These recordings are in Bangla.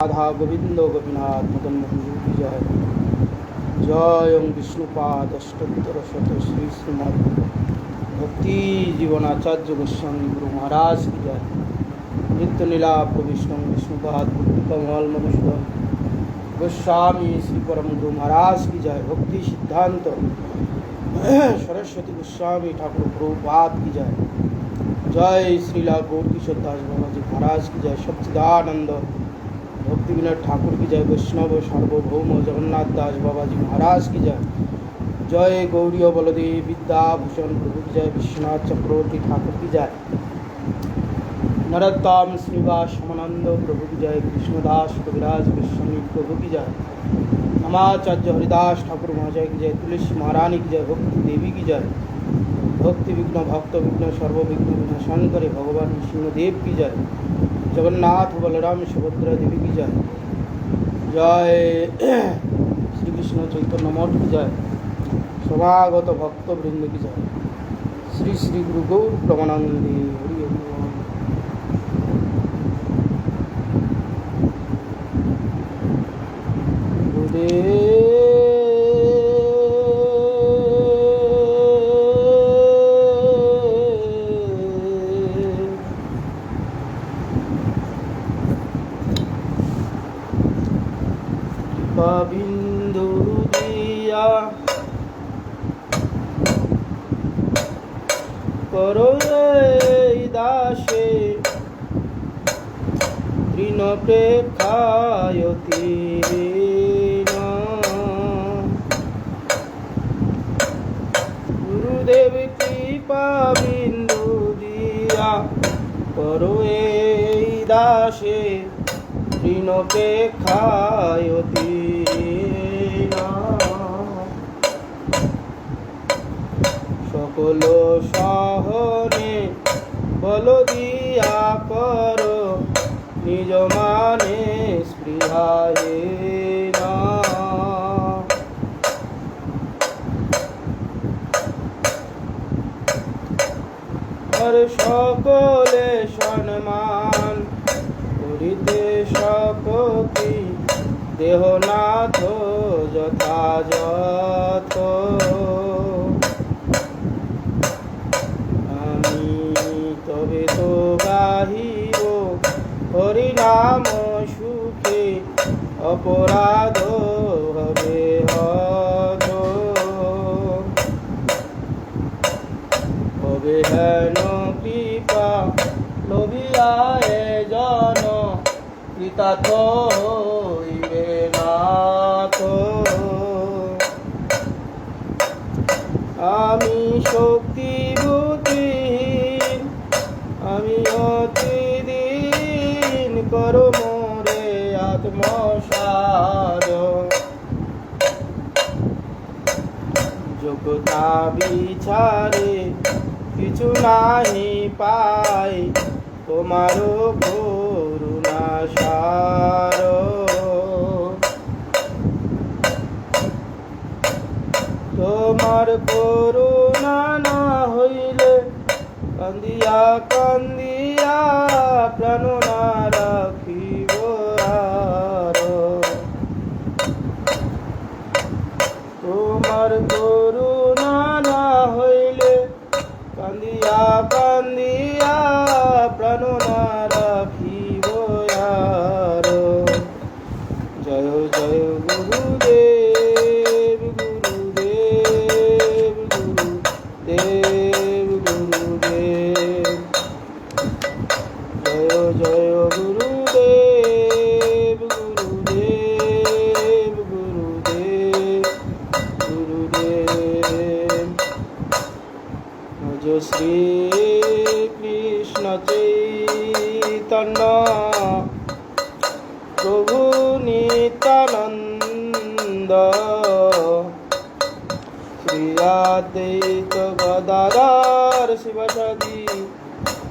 राधा गोविंद गोपीनाथ मदन मोहन की जय। जय ओं विष्णुपाद अष्टोत्तर शत श्री श्रीमद भक्ति जीवनाचार्य गोस्वामी गुरु महाराज की जय। नित्य नीलाप विष्णु विष्णुपाद कमल मधुसूदन गोस्वामी श्री परम गुरु महाराज की जय। भक्ति सिद्धांत सरस्वती गोस्वामी ठाकुर प्रभुपाद की जय। जय श्रीला गौर किशोर दास बाबा जी महाराज की जय। सच्चिदानंद भक्ति विनोद ठाकुर की जय। वैष्णव सार्वभौम जगन्नाथ दास बाबा जी महाराज की जय। जय गौरी बलदेव विद्याभूषण प्रभु की जय। विश्वनाथ चक्रवर्ती ठाकुर की जय। नरोत्तम श्रीवास समानंद प्रभु की जय। कृष्णदास कविराज गोस्वामी प्रभु की जय। नमाचार्य हरिदास ठाकुर महाजय की जय। तुलसी महारानी की जय। भक्ति देवी की जय। भक्ति विघ्न भक्त विघ्न सर्वविघ्न विनाशन करे भगवान विष्णुदेव की जय। जगन्नाथ बलराम सुभद्रा देवी की जय। जय श्री कृष्ण चैतन्य मठ की जय। समागत भक्त वृंद की जय। श्री श्री गुरु गौर प्रमानंदे हरि हरि। गुरुदेव बिंदु दिया करो दासे तृण प्रेक्षायति गुरुदेव कृपा बिंदु दिया करो दासे तृण प्रेक्षायति सकल सहने बल दिया करो निज माने स्पृहाहेन और सकले सम्मान करिते सकति देहनाथ यथायथ तबे तो गाहिब हरिनाम सुखे अपराध हबे हद हबे हेन कृपा लभियाए जन कृतार्थ हइबे नाथ आमी शक्तिभूतिहीन आमी अतिदीन करो मोरे आत्मसाद যোগ্যতা বিচারে কিছু নাহি পাই তোমারও করুণা সার তোমার করুণা না হইলে কান্দিয়া কান্দিয়া প্রাণ না রাখিব আর তোমার করুণা না হইলে কান্দিয়া কান্দিয়া প্রাণ না রাখিব আর জয় জয় গুরুদেব গুরুদেব গুরুদেব গুরুদেব জয় জয় গুরুদেব গুরুদেব গুরুদেব গুরুদেব जो श्री कृष्ण चैतन्य प्रभु नित्यानंद श्री अद्वैत गदाधर शिवासादि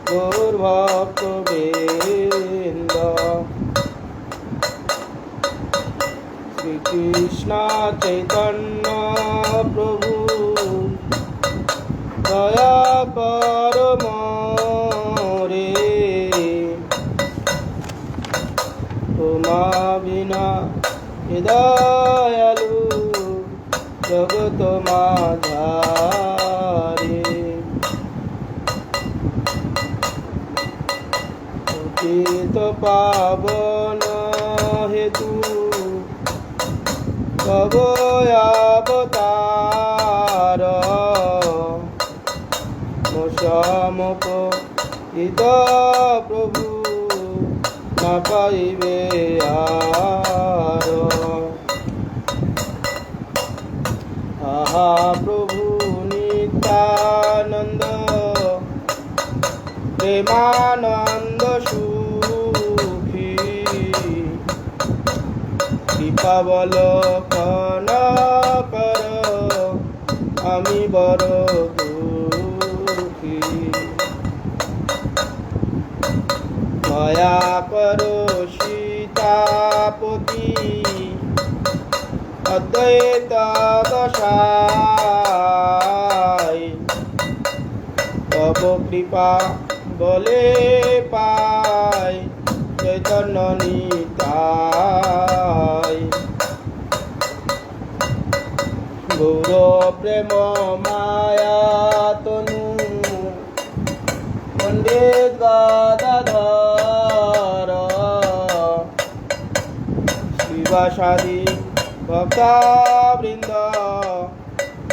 गौर भक्तवृंद श्री कृष्ण चैतन्य प्रभु दया कर मोरे তোমার বিনা হে দয়ালু জগত মাঝারে পতিত পাবন হেতু তব অবতার সমপতিত প্রভু না পাইবে আর আহা প্রভু নিত্যানন্দ প্রেমানন্দ সুখী কৃপাবলোকন কর আমি বড় দুঃখী দয়া করো সীতাপতি অদ্বৈত দশায় তব কৃপা বলে পায় চৈতন্য নিতাই গৌর প্রেম মায়া তনু পণ্ডিত গদাধর শিবাসাদি ভক্তবৃন্দ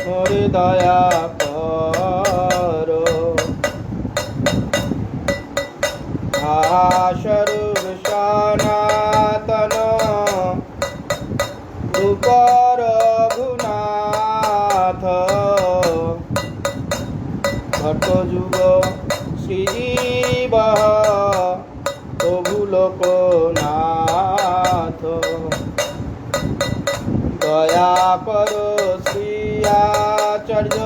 মোরে দয়া কর স্বরূপ সনাতন রূপ রঘুনাথ ঘট যুগ শ্রীজীব প্রভু লোকনাথ দয়া করো শ্রী আচার্য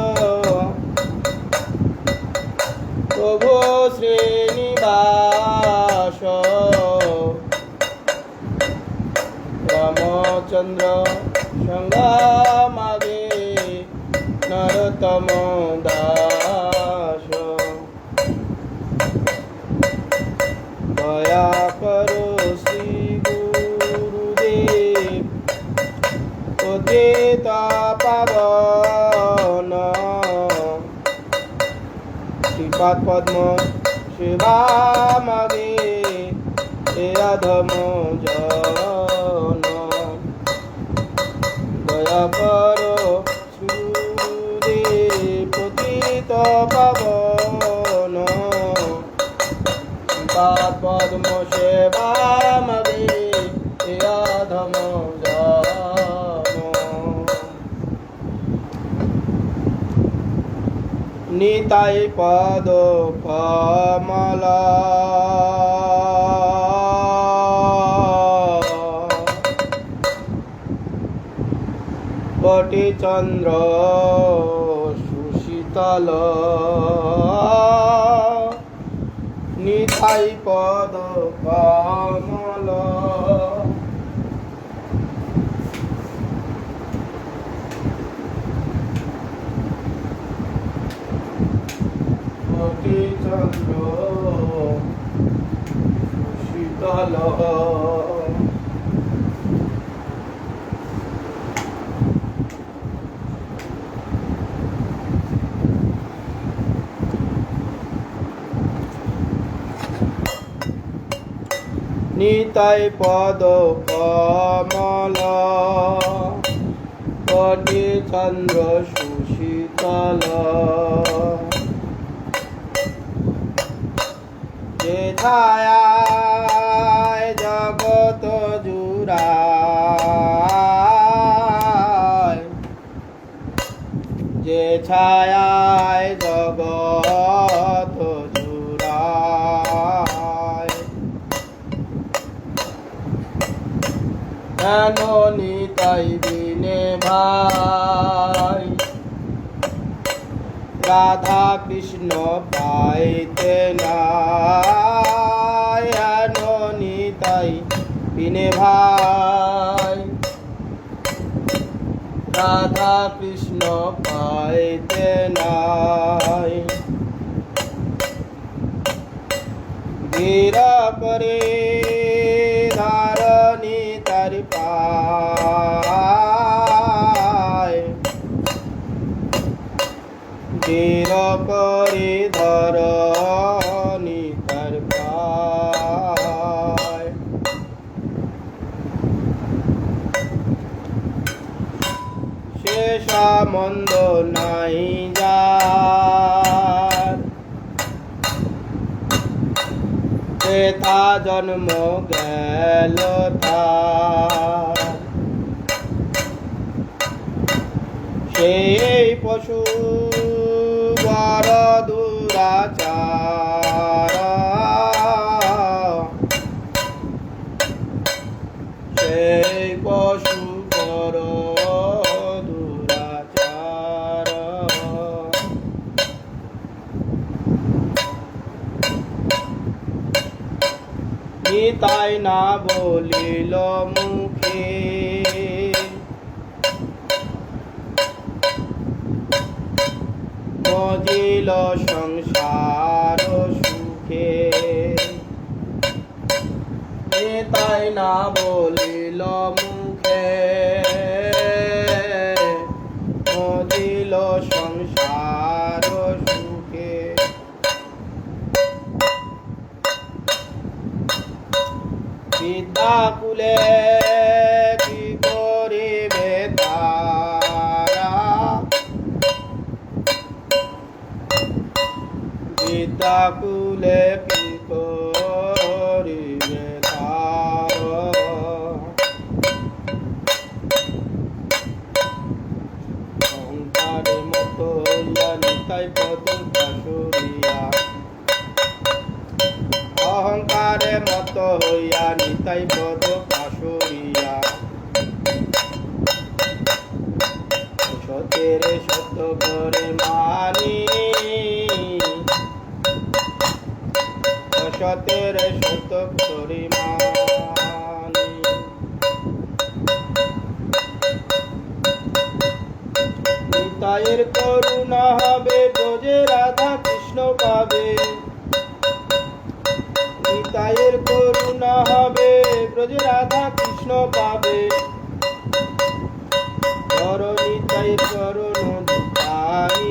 প্রভু শ্রীনিবাস রামচন্দ্র সঙ্গমাগে নরোত্তম দাস দয়া করো শ্রী গুরুদেব পতিত পাবন শ্রীপাদ পদ্ম সেবা মাগে এ অধম জন দয়া করো শ্রীগুরুদেব পতিত পাবন শ্রীপাদ পদ্ম সেবা মাগে এ অধম জন নিতাই পদ কমলা কোটি চন্দ্র সুশীতল নিতাই পদ কমল কোটি চন্দ্র সুশীতল নিতাই পদ কমল কোটি চন্দ্র সুশীতল যে ছায়ায় জগত জুড়ায় যে ছায়ায় জগত জুড়ায় কেন নিতাই দিনে ভাই রাধা কৃষ্ণ পাইতে নাই নিতাই বিনে ভাই রাধা কৃষ্ণ পাইতে নাই গিরা করে ধারণী সামন্দ নাই যার, ত্রেতা জন্ম গেল তার, সেই পশু বড় দুরাচার, সেই পশু বড় দুরাচার। নিতাই না বলিল মুখে, মজিল সংসার সুখে। নিতাই না বলিল মুখে, মজিল সংসার সুখে। বিদ্যাকুলে কি করিবে তারা, বিদ্যাকুলে কি করিবে তারা। অহংকারে মত হইয়া নিতাই পদ পাশুরিয়া, অহংকারে মত হইয়া নিতাই পদ পাশুরিয়া। সতের সত্য করে মানি, সতের সত্য করে মানি। নিতাইয়ের করুণা হবে, ব্রজে রাধা কৃষ্ণ পাবে। নিতাইয়ের করুণা হবে, ব্রজে রাধা কৃষ্ণ পাবে। চর নিতাইয়ের চরণ দুখানি,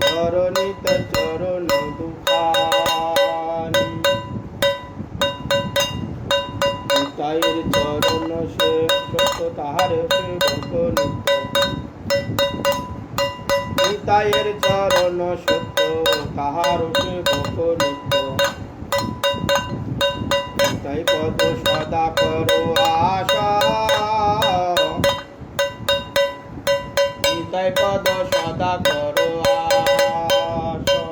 চর নিতাইয়ের চরণ দুখানি। নিতাইয়ের চরণ সে সত্য তাহার সেবক নিত্য, নিতাইয়ের চরণ সত্য তাহার সেবক নিত্য। নিতাই পদ সদা করো আশা, নিতাই পদ সদা করো আশা।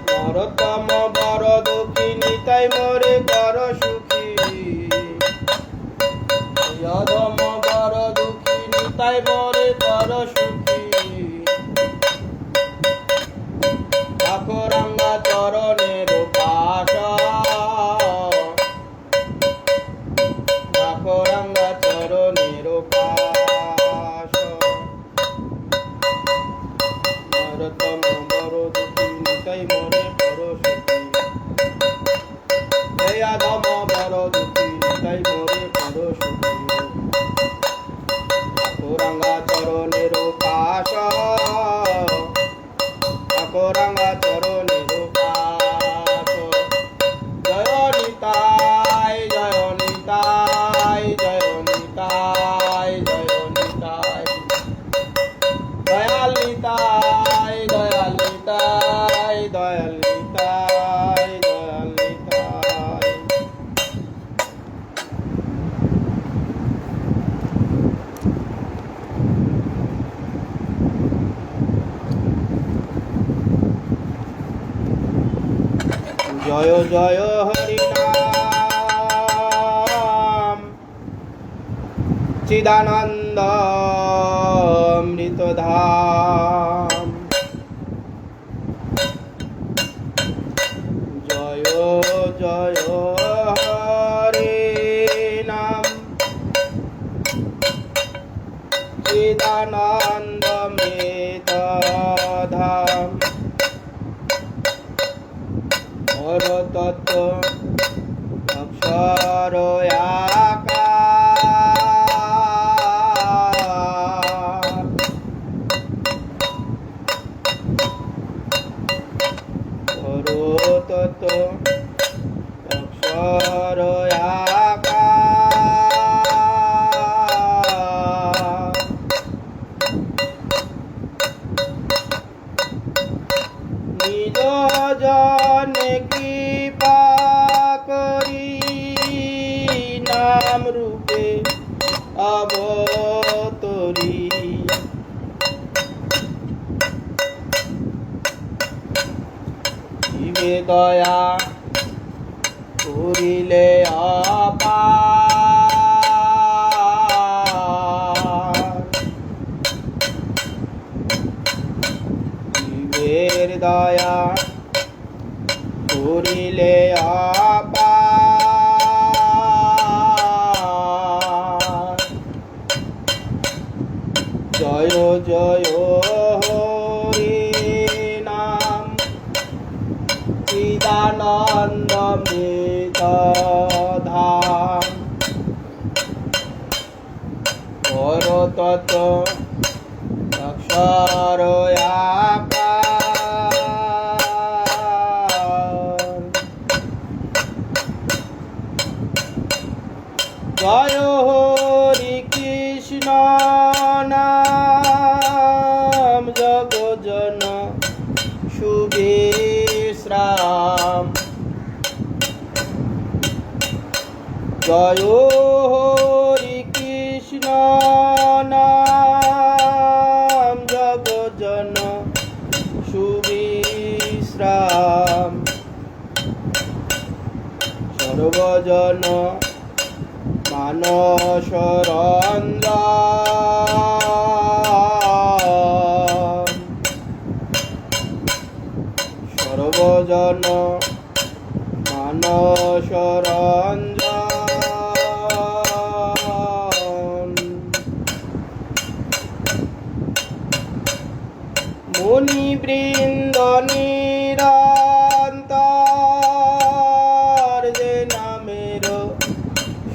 নরোত্তম বড় দুঃখী, নিতাই মোরে কর সুখী। অধম বড় দুঃখী, নিতাই মোরে কর সুখী। ঠাকুরাঙ্গা চরণের পাশা, ঠাকুরাঙ্গা চরণের পাশা। নরোত্তম বড় দুঃখী, নিতাই মোরে কর সুখী। হে অধম বড় দুঃখী, নিতাই মোরে কর সুখী। ঠাকুরাঙ্গা চরণের পাশা, ঠাকুরাঙ্গা চরণের পাশা। জয় নিতাই, জয় নিতাই, জয় নিতাই, জয় নিতাই। দয়াল নিতাই, দয়াল নিতাই, দয়াল নিতাই, দয়াল নিতাই। জয় জয় হরি নাম, চিদানন্দ অমৃত ধাম। জয় জয় হরি নাম, চিদানন্দ অমৃত ধাম। হর তত্ত্ব অক্ষর আকার, হর তত্ত্ব অক্ষর অক্ষর আকার নিজ জনে কৃপা করি নাম রূপে অবতরী জীবে দয়া করিলে অপার জীবের দয়া করিলে অপার জয় জয় হরি নাম চিদানন্দ মৃত ধাম পরতত্ত্ব অক্ষর আকার জয় হরি কৃষ্ণ নাম জগজন শুভেশ্রাম জয় হরি কৃষ্ণ নাম জগজন শুভেশ্রাম সর্বজন মানস রঞ্জন সর্বজন মানস রঞ্জন মুনিবৃন্দ নিরন্তর যে নামের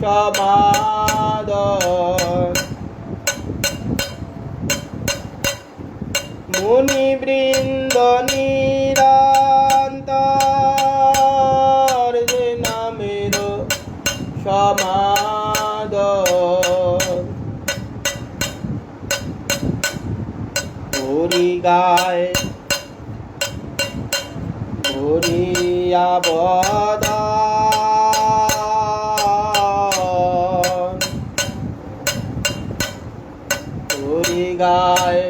সমাদর মুনিবৃন্দ নিরন্তর যে নামের সমাদর হরি গায় হরিয়া বদন হরি গায়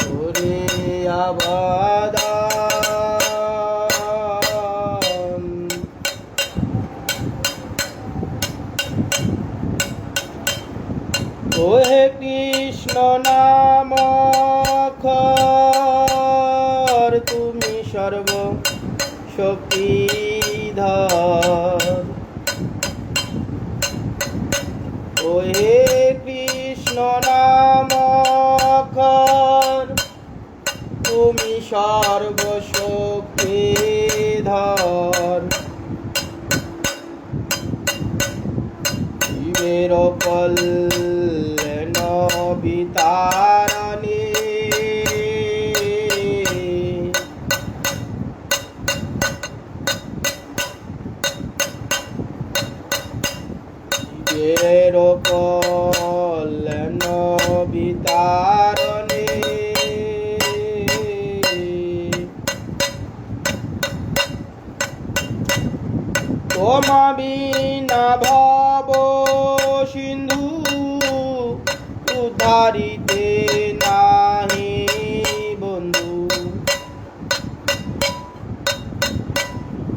হরিয়া বদন ওহে কৃষ্ণ নাম অক্ষর তুমি সর্ব শক্তিধর ওহে কৃষ্ণ নাম অক্ষর তুমি সর্ব শক্তিধর জীবের কল্যাণ বিতারণে জীবের কল্যাণ বিতারণে তোমা বিনা ভব সিন্ধু উদ্ধারিতে নাহি বন্ধু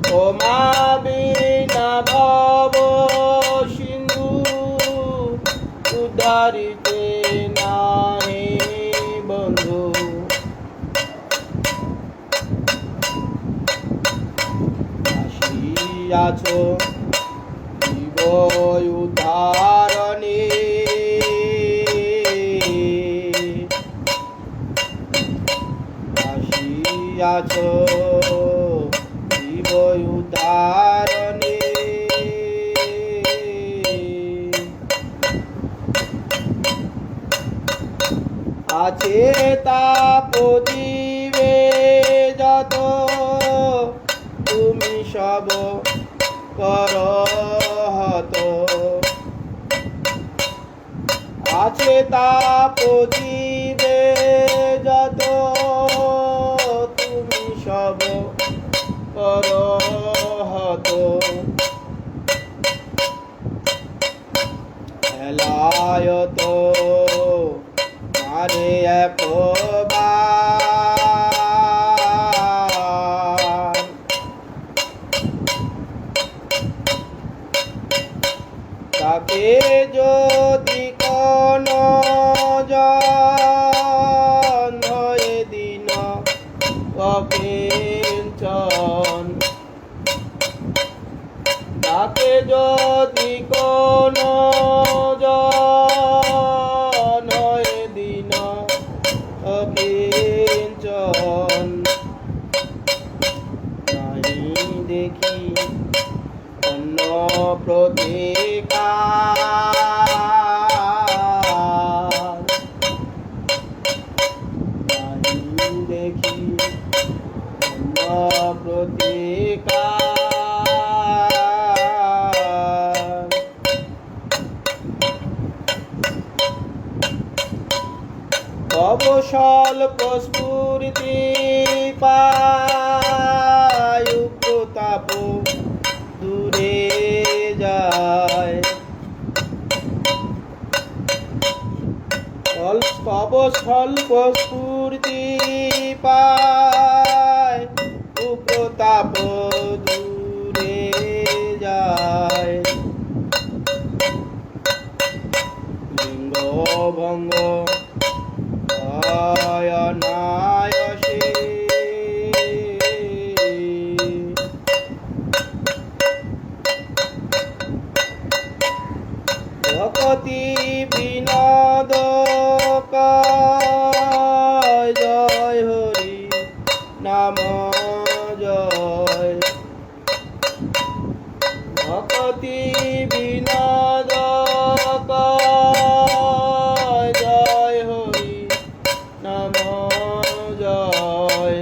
তোমা বিনা ভব সিন্ধু উদ্ধারিতে নাহি বন্ধু আসিয়াছো জীব উদ্ধারণে আসিয়াছো জীব উদ্ধারণে আছে তাপ দিবে যত তুমি সব পরহত আছে তাপ জীবে যত তুমি সব পরহত হেলায়ত মারে একবার তাকে যদি কোন জন হয়ে দিন অকিঞ্চন তাকে যদি কোন জন হয়ে দিন অকিঞ্চন নাহি দেখি অন্য প্রতিকার নাহি দেখি অন্য প্রতিকার অবসল প্রস্ফুরিতি পায় প্রতাপ দূরে যায় অবসল প্রস্ফুরিতি পায় প্রতাপ দূরে যায় লিঙ্গ ভঙ্গ অনায়াসে ভকতি বিনোদ জয় হরি নাম জয় ভকতি বিনোদ জয় হরি নাম জয়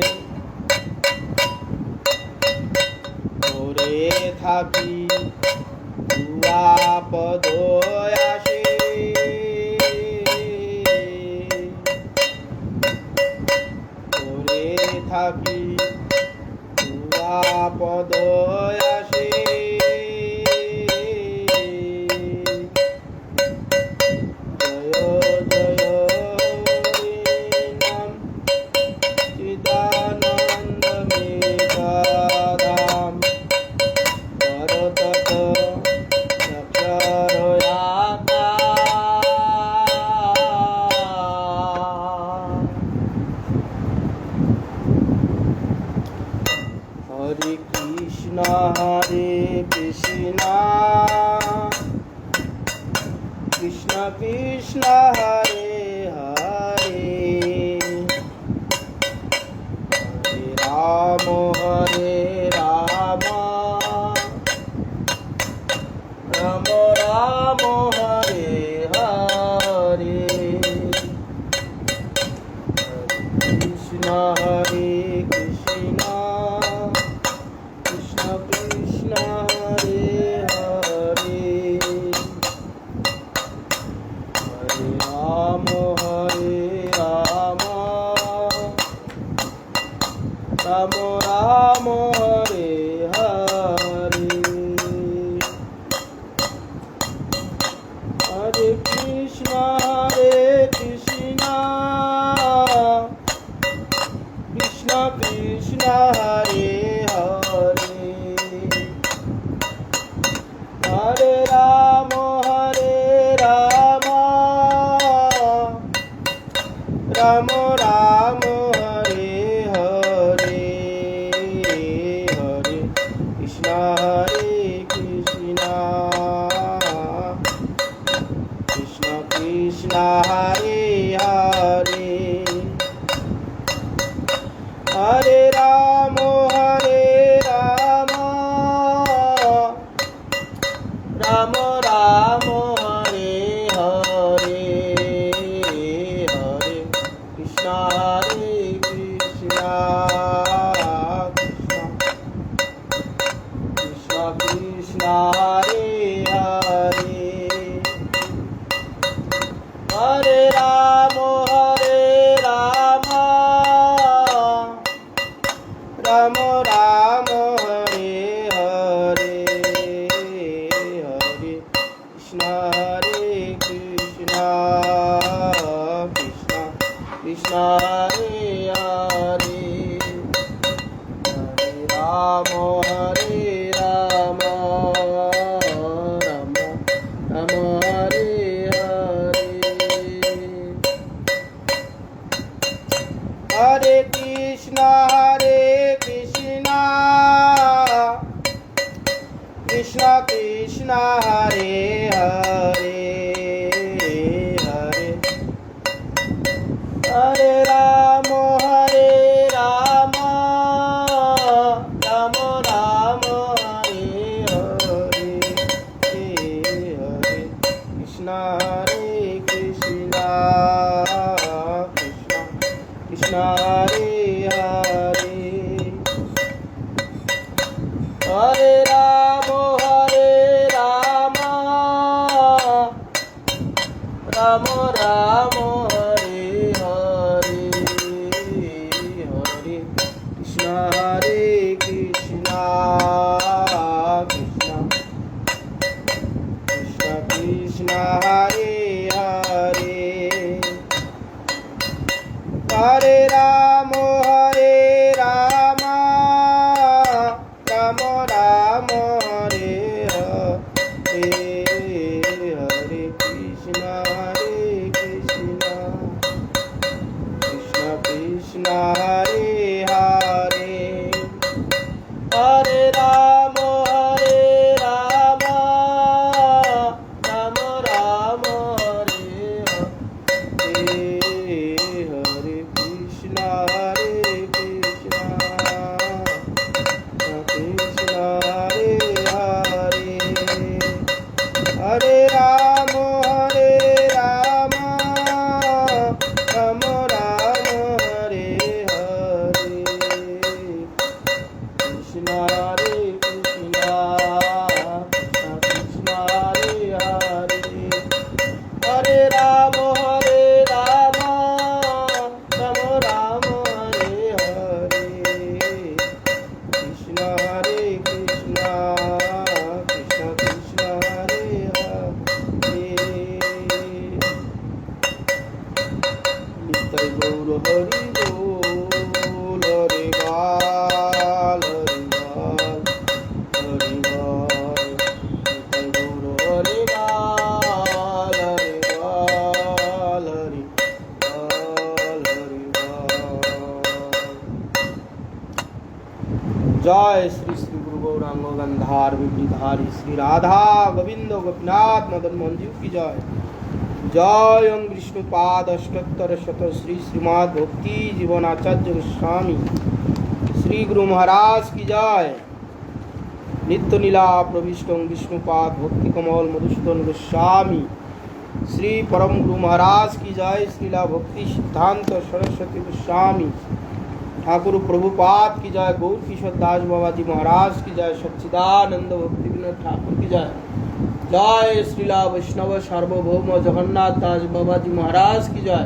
করে থাকি পদ আসে করে থাকি পদ আসে জয় জয় নাম চিদানন্দ মেঘাধাম করতত হরে কৃষ্ণ কৃষ্ণ কৃষ্ণ হরে হরে হরে রাম রাম রাম হরে হরে কৃষ্ণ হরে কৃষ্ণ কৃষ্ণ কৃষ্ণ হরে হরে হরে রাম রাম রাম হরে হরে হরে কৃষ্ণ কৃষ্ণ কৃষ্ণ হরে হরে হরে রাম রাম রাম হরে হরে হরে কৃষ্ণ কৃষ্ণ কৃষ্ণ কৃষ্ণ হরে হরে হরে রাম রাম রাম হরে হরে হরে কৃষ্ণ হরে কৃষ্ণ কৃষ্ণ কৃষ্ণ হরে হরে হরে রাম রাম রাম হরে হরে হরে কৃষ্ণ কৃষ্ণ কৃষ্ণ হরে হরে হরে হরে রাম রাম রাম রাম হরে হরে হরে কৃষ্ণ হরে কৃষ্ণ কৃষ্ণ কৃষ্ণ হরে হরে হরে রাম রাম রাম হরে হরে হরে কৃষ্ণ হরে কৃষ্ণ কৃষ্ণ কৃষ্ণ কৃষ্ণ হরে হরে হরে রাম রাম রাম রাম হরে হরে হরে কৃষ্ণ কৃষ্ণ কৃষ্ণ হরে হরে হরে রাম রাম রাম রাম হরে হরে হরে কৃষ্ণ কৃষ্ণ কৃষ্ণ হরে হরে হরে রাম রাম রাম রাম হরে হরে কৃষ্ণ হরে কৃষ্ণ কৃষ্ণ হরে হরে হরে রাম রাম রাম রাম হরে হরে কৃষ্ণ হরে কৃষ্ণ কৃষ্ণ কৃষ্ণ হরে হরে নিতাই গৌর হরি বল হরি বল হরি বল হরি বল নিতাই গৌর হরি বল হরি বল হরি বল হরি বল। জয় শ্রী শ্রী গুरु गौरांग गंधार विधारी श्री राधा गोविंद गोपीनाथ मदन मोहन जी की जय। जय ओम विष्णुपाद अष्टोत्तर शत श्री श्रीमद् भक्ति जीवन आचार्य गोस्वामी श्री गुरु महाराज की जय। नित्य लीला प्रविष्ट विष्णुपाद भक्ति कमल मधुसूदन गोस्वामी श्री परम गुरु महाराज की जय। श्रीला भक्ति सिद्धांत सरस्वती गोस्वामी ठाकुर प्रभुपाद की जय। गौर किशोर दास बाबा जी महाराज की जय। सच्चिदानंद भक्ति विनोद ठाकुर की जय। जय श्रीला वैष्णव सार्वभौम जगन्नाथ दास बाबा जी महाराज की जय।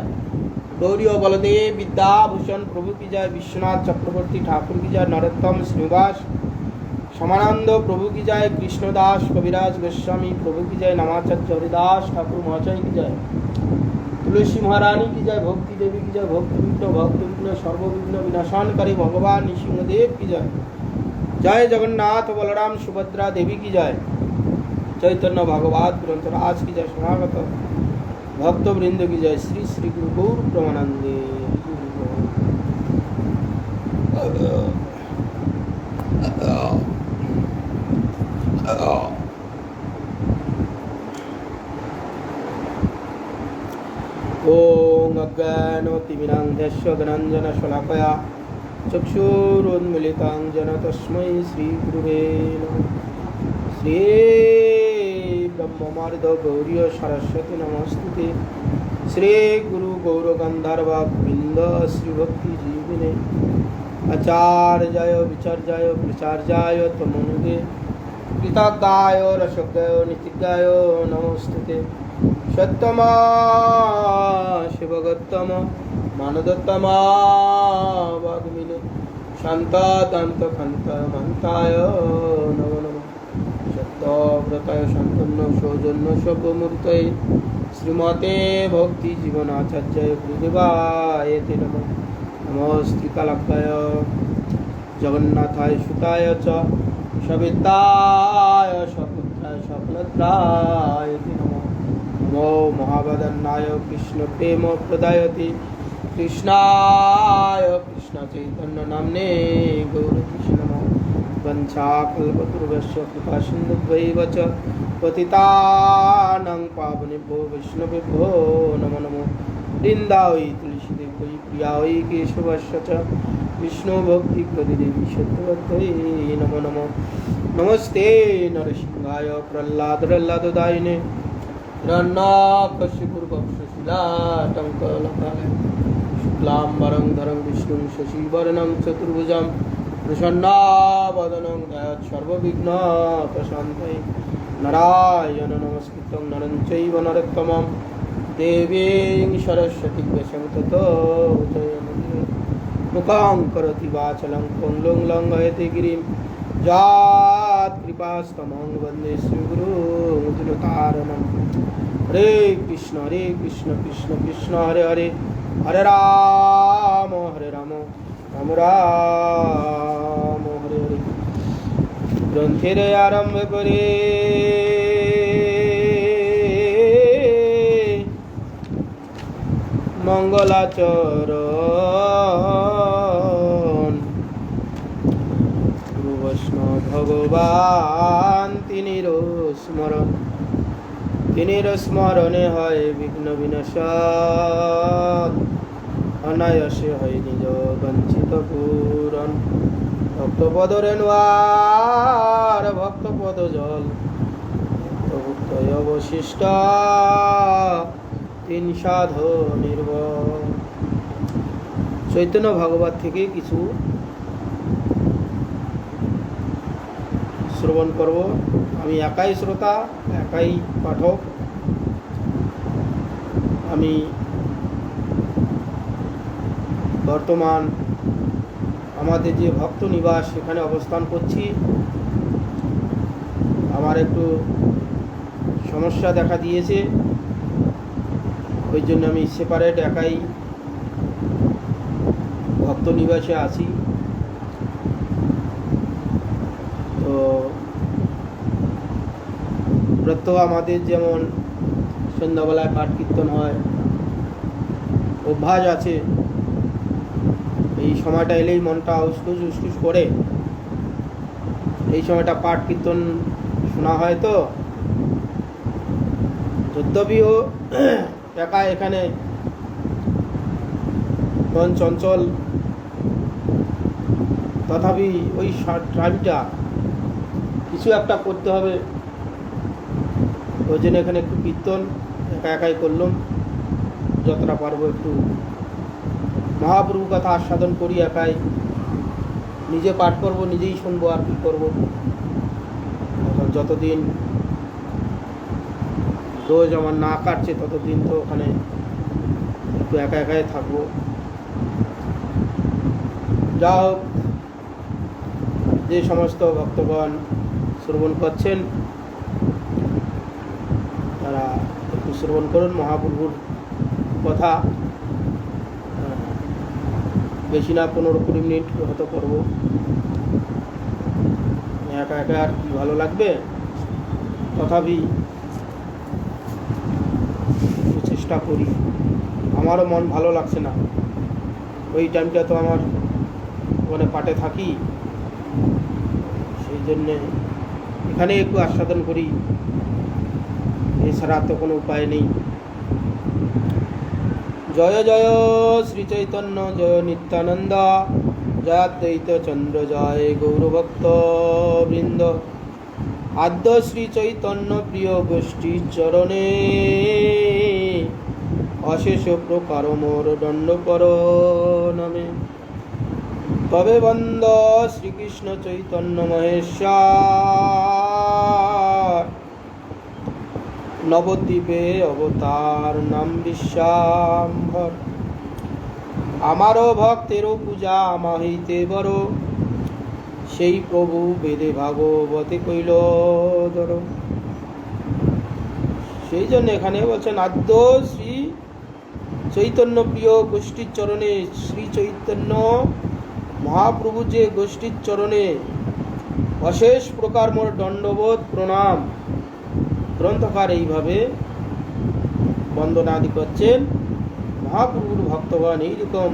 गौरी बलदेव विद्याभूषण प्रभु की जय। विश्वनाथ चक्रवर्ती ठाकुर की जय। नरोत्तम श्रीनिवास समानंद प्रभु की जय। कृष्णदास कविराज गोस्वामी प्रभु की जय। नामाचार्य हरिदास ठाकुर महाशय की जय। तुलसी महारानी की जय। भक्ति देवी की जय। भक्ति विघ्न सर्वविघ्न विनाशनकारी भगवान नृसिंहदेव की जय। जय जगन्नाथ बलराम सुभद्रा देवी की जय। चैतन्य भागवत ग्रंथराज की जय। समागत भक्त वृंद की जय। श्री श्री गुरु गौर प्रमानंदे। ओम अज्ञानतिमिरान्धस्य ज्ञानाञ्जनशलाकया चक्षुरुन्मीलितं येन तस्मै श्रीगुरुवे नमः। श्री ब्रह्ममार्द गौरी सरस्वती नमस्तुते। श्री गुरु गौरगंधर्व गोविंद श्री भक्ति जीविने आचार्याय विचार्याय प्रचार्याय तमनुगे कृतज्ञाय रसज्ञाय नितिज्ञाय नमस्तुते। सत्तमा शिवगत्तम मानदत्तमा वाग्मिने शान्तादान्तकान्तामन्ताय नमो नमः सत्यव्रताय शान्तन्नो सौजन्य सर्वमूर्तये श्रीमते भक्तिजीवनाचार्याय गुरुदेवाय ते नमः नमस्त्रिकालाभ्याय जगन्नाथाय सुताय च सविताय सपुत्राय सकलत्राय ते नमः नमो महावदन्नाय कृष्णप्रेम प्रदायते कृष्णाय कृष्ण चैतन्य नाम्ने गौरकृष्ण नमः वंशाकल्पतरुभ्यश्च कृपा सिन्धुभ्यैव च पतितानां पावनेभ्यो वैष्णवेभ्यो नमो नमो वृन्दावै तुलसीदेव्यै प्रियायै केशवस्य च विष्णुभक्तिप्रदिदेवी सत्यवत्यै नमो नमो नमस्ते नरसिंहाय प्रह्लाददायिने हिरण्यकशिपुर्वक्षशिलाटङ्कलकालय शुक्लाम्बरधरं विष्णुं शशिवर्णं चतुर्भुजं प्रसन्नावदनं ध्यायेत् सर्वविघ्नोपशान्तये नारायणं नमस्कृतं नरं चैव नरोत्तमं देवीं सरस्वतीं व्यासं ततो जयमुदीरये मुखं करोति वाचालं पङ्गुं लङ्घयते गिरिं यत्कृपास्तमहं वन्दे श्रीगुरुं दिनतारिणं हरे कृष्ण कृष्ण कृष्ण हरे हरे हरे राम राम हरे हरे ग्रंथेर आरम्भ करे मंगलाचरण गुरु वैष्णव भगवान तिनिर स्मरणे হয় বিঘ্ন বিনাশক অনায়াসে হয় নিজ বঞ্চিত পূরণ ভক্তপদ রেণুয়ার ভক্তপদ জল ভক্ত অবশিষ্ট তিন সাধু নির্ভর চৈতন্য ভাগবত থেকে কিছু শ্রবণ করব। আমি একাই শ্রোতা, একাই পাঠক। আমি বর্তমান আমাদের যে ভক্ত নিবাস সেখানে অবস্থান করছি। আমার একটু সমস্যা দেখা দিয়েছে, ওই জন্য আমি সেপারেট একাই ভক্ত নিবাসে আছি। তো প্রত্যহ আমাদের যেমন সন্ধ্যাবেলায় পাঠ কীর্তন হয়, অভ্যাস আছে। এই সময়টা এলেই মনটা উসকুস উসকুস করে, এই সময়টা পাঠ কীর্তন শোনা হয়। তো যদ্যপিও একা এখানে মন চঞ্চল, তথাপি ওই টাইমটা কিছু একটা করতে হবে, ওই জন্য এখানে একটু কীর্তন একাই করলাম। যতটা পারবো একটু মহাপ্রভু কথা আস্বাদন করি একাই। নিজে পাঠ করব, নিজেই শুনবো, আর কি করবো। যতদিন রোজ আমার না কাটছে ততদিন তো ওখানে একটু একাই থাকবো। যা হোক, যে সমস্ত ভক্তগণ শ্রবণ করছেন তারা একটু শ্রবণ করুন মহাপ্রভুর কথা। বেশি না, 15-20 মিনিট হয়তো করবো। একা আর কি ভালো লাগবে, তথাপি চেষ্টা করি। আমারও মন ভালো লাগছে না, ওই টাইমটা তো আমার ওখানে পাঠে থাকি, সেই জন্যে এখানে একটু আস্বাদন করি, এছাড়া তো কোনো উপায় নেই। জয় জয় শ্রী চৈতন্য, জয় নিত্যানন্দ, জয়াদ্বৈত চন্দ্র, জয় গৌরভক্ত বৃন্দ। আদ্য শ্রী চৈতন্য প্রিয় গোষ্ঠী চরণে, অশেষ প্রকার মোর দণ্ড কর নামে। তবে বন্দ শ্রীকৃষ্ণ চৈতন্য মহেশ্বর, নবদ্বীপে অবতার নাম বিশ্বাম্বর। আমারও ভক্তেরও পূজা আমা হইতে বড়, সেই প্রভু বেদে ভাগবতে কইল ধর। সেই জন্য এখানে বলছেন আদ্য শ্রী চৈতন্য প্রিয় গোষ্ঠীর চরণে, শ্রী চৈতন্য মহাপ্রভু যে গোষ্ঠীর চরণে অশেষ প্রকার মোর দণ্ডবোধ প্রণাম। গ্রন্থকার এইভাবে বন্দনাদি করছেন। মহাপ্রভুর ভক্তগণ এইরকম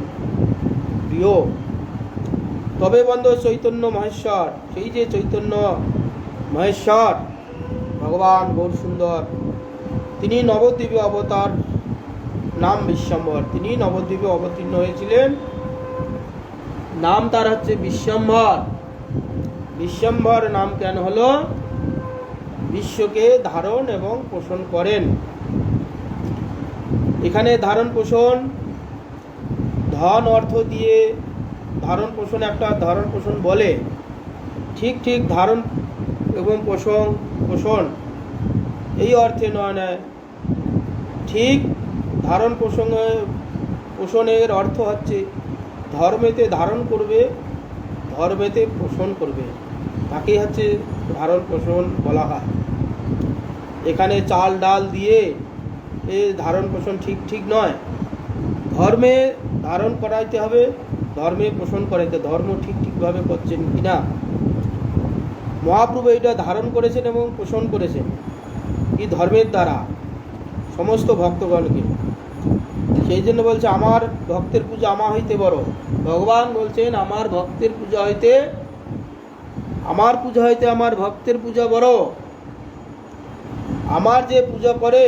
প্রিয়। তবে বন্ধ চৈতন্য মহেশ্বর, সেই যে চৈতন্য মহেশ্বর ভগবান গৌরসুন্দর, তিনি নবদ্বীপে অবতার, নাম বিশ্বম্ভর। তিনি নবদ্বীপে অবতীর্ণ হয়েছিলেন, নাম তার হচ্ছে বিশ্বম্ভর। বিশ্বম্ভর নাম কেন হলো? বিশ্বকে ধারণ এবং পোষণ করেন। এখানে ধারণ পোষণ ধন অর্থ দিয়ে ধারণ পোষণ, একটা ধারণ পোষণ বলে, ঠিক ঠিক ধারণ এবং পোষণ এই অর্থে নয়। ঠিক ধারণ পোষণের অর্থ হচ্ছে ধর্মেতে ধারণ করবে, ধর্মেতে পোষণ করবে, তাকেই হচ্ছে ধারণ পোষণ বলা হয়। এখানে চাল ডাল দিয়ে এ ধারণ পোষণ ঠিক নয়। ধর্মে ধারণ করাইতে হবে, ধর্মে পোষণ করাইতে, ধর্ম ঠিকভাবে করছেন কিনা। মহাপ্রভু এটা ধারণ করেছেন এবং পোষণ করেছেন এই ধর্মের দ্বারা সমস্ত ভক্তগণকে। সেই জন্য বলছে আমার ভক্তের পূজা আমা হইতে বড়। ভগবান বলছেন আমার ভক্তের পূজা হইতে, আমার পূজা হইতে আমার ভক্তের পূজা বড়। আমার যে পূজা করে,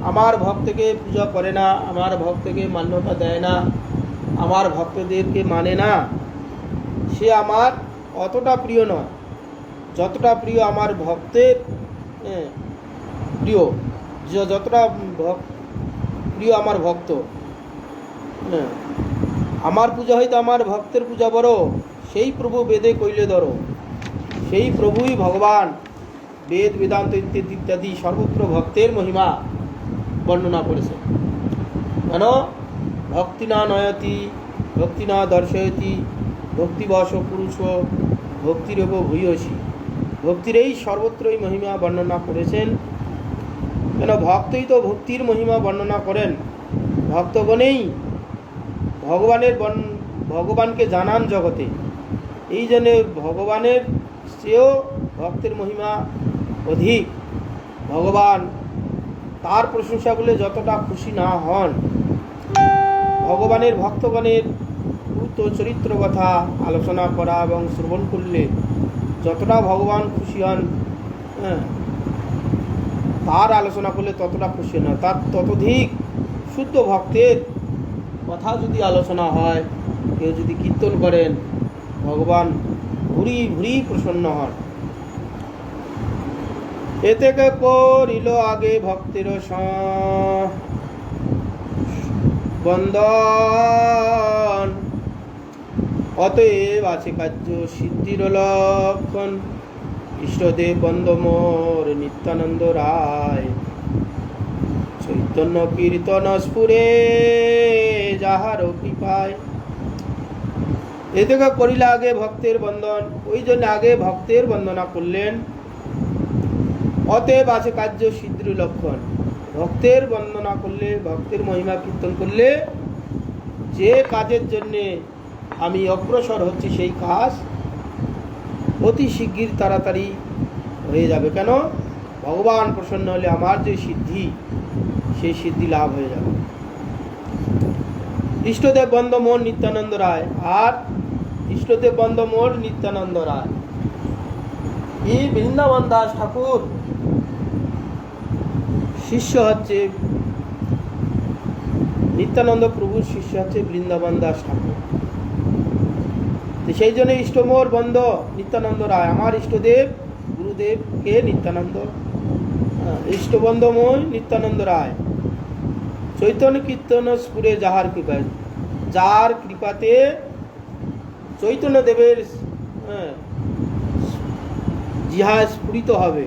আমার ভক্তকে পূজা করে না, আমার ভক্তকে মান্যতা দেয় না, আমার ভক্তদেরকে মানে না, সে আমার অতটা প্রিয় নয় যতটা প্রিয় আমার ভক্তের প্রিয়, যতটা প্রিয় আমার ভক্ত। আমার পূজা হইতে আমার ভক্তের পূজা বড়, সেই প্রভু বেদে কইলে ধরো। সেই প্রভুই ভগবান বেদ বেদান্ত ইত্যাদি সর্বত্র ভক্তের মহিমা বর্ণনা করেছে। কেন? ভক্তি না নয়তি, ভক্তি না দর্শয়তি, ভক্তিবশ পুরুষ ভক্তিরেব ভূয়সী। ভক্তির এই সর্বত্রই মহিমা বর্ণনা করেছেন। কেন? ভক্তই তো ভক্তির মহিমা বর্ণনা করেন। ভক্তগণেই ভগবানকে জানান জগতে। এই জন্যে ভগবানের চেয়েও ভক্তের মহিমা অধিক। ভগবান তার প্রশংসা বলে যতটা খুশি না হন, ভগবানের ভক্তগণের চরিত্র কথা আলোচনা করা এবং শ্রবণ করলে যতটা ভগবান খুশি হন, তার আলোচনা করলে ততটা খুশি না, তার ততোধিক শুদ্ধ ভক্তের কথা যদি আলোচনা হয়, কেউ যদি কীর্তন করেন, ভগবান ভুরি ভুরি প্রসন্ন হন। এ থেকে করিল আগে ভক্তের বন্দন, অতএব আছে কার্য সিদ্ধির লক্ষণ। ইষ্টদেব বন্দ মোর নিত্যানন্দ রায়, চৈতন্য কীর্তন স্ফুরে যাহার কৃপায়। এ থেকে করিলে আগে ভক্তের বন্দন, ওই জন্য আগে ভক্তের বন্দনা করলেন। অতএব আছে কার্য সিদ্ধির লক্ষণ। ভক্তের বন্দনা করলে, ভক্তের মহিমা কীর্তন করলে যে কাজের জন্যে আমি অগ্রসর হচ্ছি সেই কাজ অতি শিগগির তাড়াতাড়ি হয়ে যাবে। কেন? ভগবান প্রসন্ন হলে আমার যে সিদ্ধি, সেই সিদ্ধি লাভ হয়ে যাবে। ইষ্টদেব বন্দ মোর নিত্যানন্দ রায়। আর ইষ্টদেব বন্দ মোর নিত্যানন্দ রায়, এই বৃন্দাবন দাস ঠাকুর শিষ্য হচ্ছে, নিত্যানন্দ প্রভুর শিষ্য হচ্ছে বৃন্দাবন দাস ঠাকুর। সেই জন্য ইষ্টমোর বন্ধ নিত্যানন্দ রায়, আমার ইষ্টদেব গুরুদেব কে? নিত্যানন্দ। ইষ্টবন্ধময় নিত্যানন্দ রায়, চৈতন্য কীর্তন স্ফুরে যাহার কৃপায়। যার কৃপাতে চৈতন্য দেবের জিহা স্ফুরিত হবে,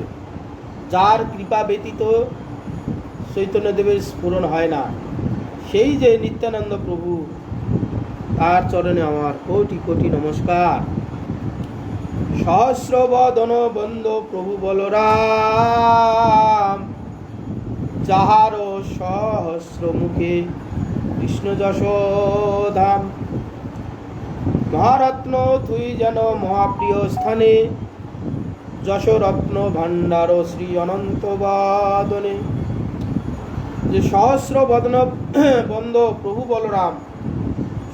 যার কৃপা ব্যতীত চৈতন্য দেবের স্ফুরণ হয় না, সেই যে নিত্যানন্দ প্রভু, তার চরণে আমার কোটি কোটি নমস্কার। সহস্র বদন বন্দ প্রভু বলরাম, যাহার সহস্র মুখে কৃষ্ণ যশোধাম। মহারত্ন তুই যেন মহাপ্রিয় স্থানে, যশরত্ন ভাণ্ডার শ্রী অনন্ত বদনে। যে সহস্র বদন বন্দ প্রভু বলরাম,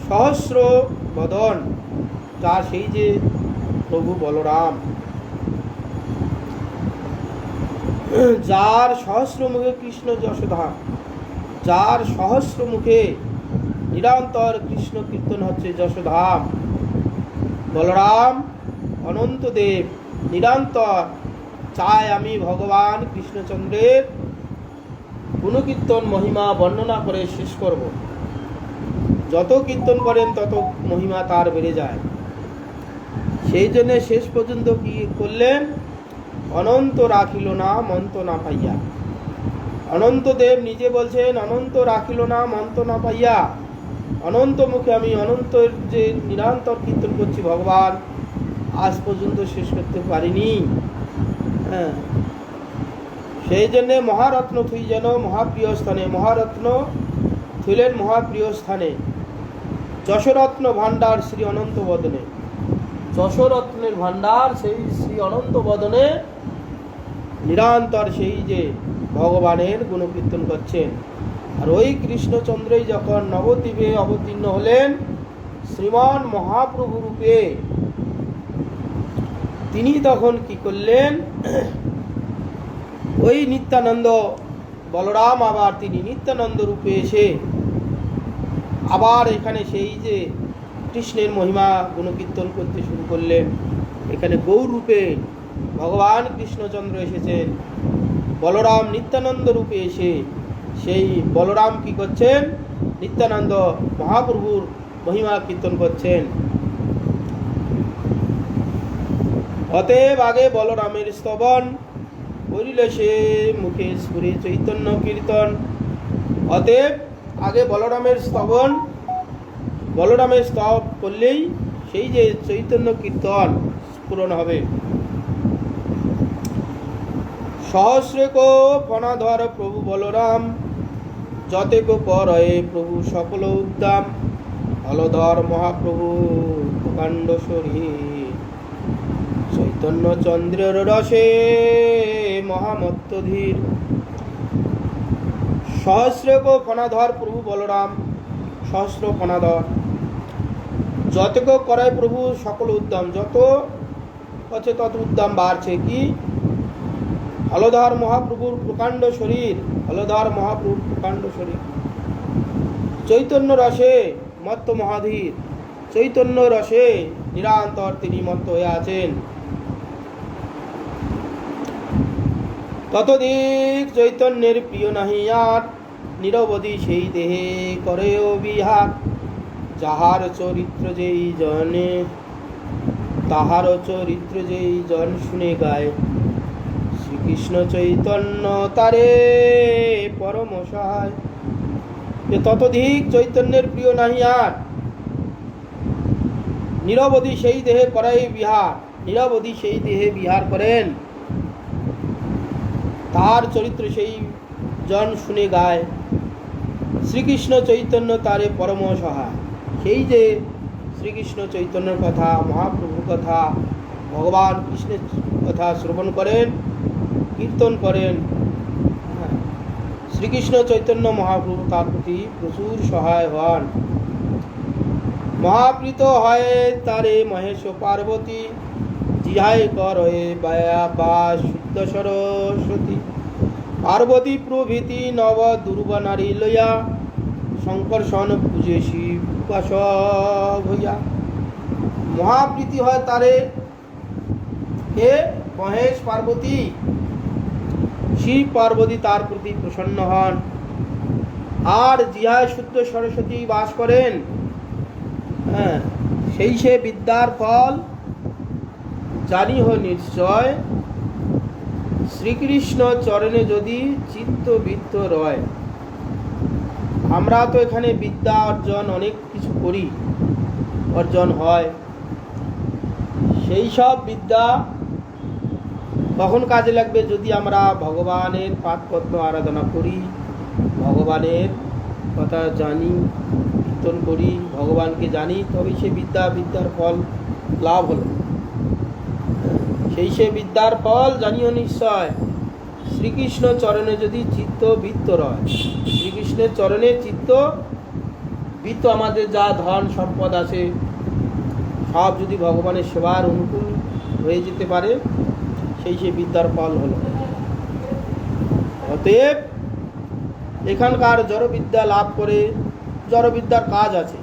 সহস্র বদন যার সেই যে প্রভু বলরাম, যার সহস্র মুখে কৃষ্ণ যশোধাম, যার সহস্র মুখে নিরন্তর কৃষ্ণ কীর্তন হচ্ছে যশোধাম। বলরাম অনন্ত দেব নিরন্তর চাই আমি ভগবান কৃষ্ণচন্দ্রের গুণকীর্তন মহিমা বর্ণনা করে শেষ করব। যত কীর্তন করেন তত মহিমা তার বেড়ে যায়। সেই জন্য শেষ পর্যন্ত কি করলেন? অনন্ত রাখিল না মন্ত না পাইয়া। অনন্ত দেব নিজে বলছেন, অনন্ত রাখিল না মন্ত না পাইয়া। অনন্ত মুখে আমি অনন্তের যে নিরন্তর কীর্তন করছি ভগবান, আজ পর্যন্ত শেষ করতে পারিনি। হ্যাঁ, সেই জন্যে মহারত্ন থুই যেন মহাপ্রিয় স্থানে, মহারত্ন থুইলেন মহাপ্রিয় স্থানে, যশরত্ন ভাণ্ডার শ্রী অনন্ত বদনে। যশরত্নের ভাণ্ডার সেই শ্রী অনন্ত বদনে নিরন্তর সেই যে ভগবানের গুণকীর্তন করছেন। আর ওই কৃষ্ণচন্দ্রই যখন নবদ্বীপে অবতীর্ণ হলেন শ্রীমান মহাপ্রভু রূপে, তিনি তখন কি করলেন? ওই নিত্যানন্দ বলরাম আবার তিনি নিত্যানন্দ রূপে এসে আবার এখানে সেই যে কৃষ্ণের মহিমা গুণকীর্তন করতে শুরু করলেন। এখানে গৌর রূপে ভগবান কৃষ্ণচন্দ্র এসেছেন, বলরাম নিত্যানন্দ রূপে এসে সেই বলরাম কি করছেন? নিত্যানন্দ মহাপ্রভুর মহিমা কীর্তন করছেন। অতএব আগে বলরামের স্তবন করিলে সে মুখে স্ফুরে চৈতন্য কীর্তন। অতএব আগে বলরামের স্তবন, বলরামের স্তব করলেই সেই যে চৈতন্য কীর্তন পূরণ হবে। সহস্রেক ফণাধর প্রভু বলরাম, যতেক পরয়ে প্রভু সকল উদ্দাম। হলধর মহাপ্রভু প্রকাণ্ড শরীর, চৈতন্য চন্দ্রের রসে মহামত্তধীর। সহস্রেক ফণাধর প্রভু বলরাম, সহস্র ফণাধর, যতেক করায় প্রভু সকল উদ্যম, যত হচ্ছে তত উদ্যম বাড়ছে। কি? হলধর মহাপ্রভুর প্রকাণ্ড শরীর, হলধর মহাপ্রভুর প্রকাণ্ড শরীর, চৈতন্য রসে মত্ত মহাধীর, চৈতন্য রসে নিরন্তর তিনি মত্ত হয়ে আছেন। ততদিক চৈতন্যের প্রিয় নাহি আর, নিরবধি সেই দেহে করে ও বিহার। যাহার চরিত্র যেই জনে, তাহার চরিত্র যেই জন শুনে গায়, শ্রীকৃষ্ণ চৈতন্য তারে পরম সহায়। যে ততধিক চৈতন্যের প্রিয় নাহি আর, নিরবধি সেই দেহে করাই বিহার, নিরবধি সেই দেহে বিহার করেন। তার চরিত্র সেই জন শুনে গায়, শ্রীকৃষ্ণ চৈতন্য তারে পরম সহায়। সেই যে শ্রীকৃষ্ণ চৈতন্যের কথা, মহাপ্রভুর কথা, ভগবান কৃষ্ণের কথা শ্রবণ করেন, কীর্তন করেন, শ্রীকৃষ্ণ চৈতন্য মহাপ্রভু তার প্রতি প্রচুর সহায় হন। মহাপ্রীত হয় তারে মহেশ পার্বতী, জিহাই কর হয়ে বায়া বা শুদ্ধ সরস্বতী। পার্বতী প্রভৃতি নব দুর্ব নারী লইয়া, শঙ্কর্ষণ পূজে শিব উপাসক হইয়া। মহাপ্রীতি হয় তারে হে মহেশ পার্বতী, শিব পার্বতী তার প্রতি প্রসন্ন হন। আর জিহায় শুদ্ধ সরস্বতী বাস করেন। সেই সে বিদ্যার ফল জানি হ নিশ্চয়, শ্রীকৃষ্ণ চরণে যদি চিত্তবৃত্ত রয়। আমরা তো এখানে বিদ্যা অর্জন অনেক কিছু করি, অর্জন হয়, সেই সব বিদ্যা কখন কাজে লাগবে? যদি আমরা ভগবানের পাদপদ্ম আরাধনা করি, ভগবানের কথা জানি, কীর্তন করি, ভগবানকে জানি, তবে সে বিদ্যার ফল লাভ হলো। সে বিদ্যার ফল জানিও নিশ্চয়, শ্রীকৃষ্ণ চরণে যদি চিত্ত বৃত্ত রয়। শ্রীকৃষ্ণের চরণে চিত্ত বৃত্ত, আমাদের যা ধন সম্পদ আছে সব যদি ভগবানের সেবার অনুকূল হয়ে যেতে পারে, সেই বিদ্যার ফল হলো। অতএব এখানকার জড়বিদ্যা লাভ করে, জড়বিদ্যার কাজ আছে,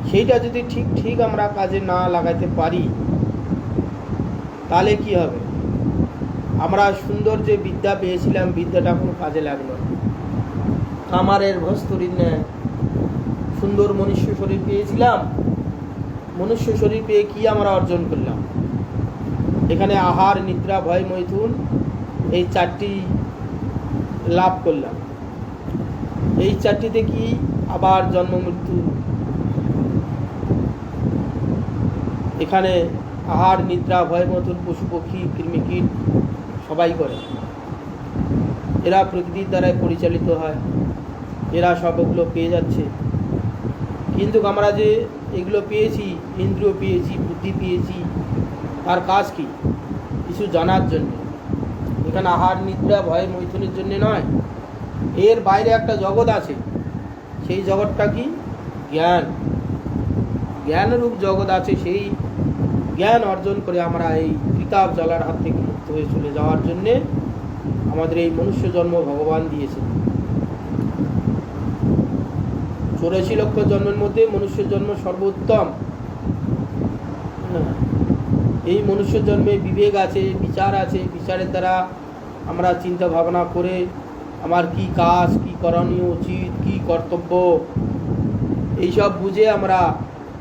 সেইটা যদি ঠিক আমরা কাজে না লাগাইতে পারি, তাহলে কি হবে? আমরা সুন্দর যে বিদ্যা পেয়েছিলাম, বিদ্যাটা কোনো কাজে লাগলো না। কামারের ভস্তুরীর ন্যায় সুন্দর মনুষ্য শরীর পেয়েছিলাম, মনুষ্য শরীর পেয়ে কি আমরা অর্জন করলাম? এখানে আহার, নিদ্রা, ভয়, মৈথুন, এই চারটি লাভ করলাম। এই চারটিতে কি আবার জন্ম মৃত্যু। এখানে আহার, নিদ্রা, ভয়, মৈথুন, পশু পক্ষী, কৃমিকীট সবাই করে। এরা প্রকৃতির দ্বারাই পরিচালিত হয়, এরা সবগুলো পেয়ে যাচ্ছে। কিন্তু আমরা যে এগুলো পেয়েছি, ইন্দ্রিয় পেয়েছি, বুদ্ধি পেয়েছি, তার কাজ কি? কিছু জানার জন্য। এখানে আহার, নিদ্রা, ভয়, মৈথুনের জন্য নয়, এর বাইরে একটা জগৎ আছে। সেই জগৎটা কি? জ্ঞান। জ্ঞানরূপ জগৎ আছে। সেই জ্ঞান অর্জন করে আমরা এই কিতাব জ্বালার হাত থেকে মুক্ত হয়ে চলে যাওয়ার জন্যে আমাদের এই মনুষ্য জন্ম ভগবান দিয়েছে। 84 লক্ষ জন্মের মধ্যে মনুষ্য জন্ম সর্বোত্তম। এই মনুষ্য জন্মে বিবেক আছে, বিচার আছে। বিচারের দ্বারা আমরা চিন্তা ভাবনা করে আমার কি কাজ, কি করণীয় উচিত, কি কর্তব্য, এইসব বুঝে আমরা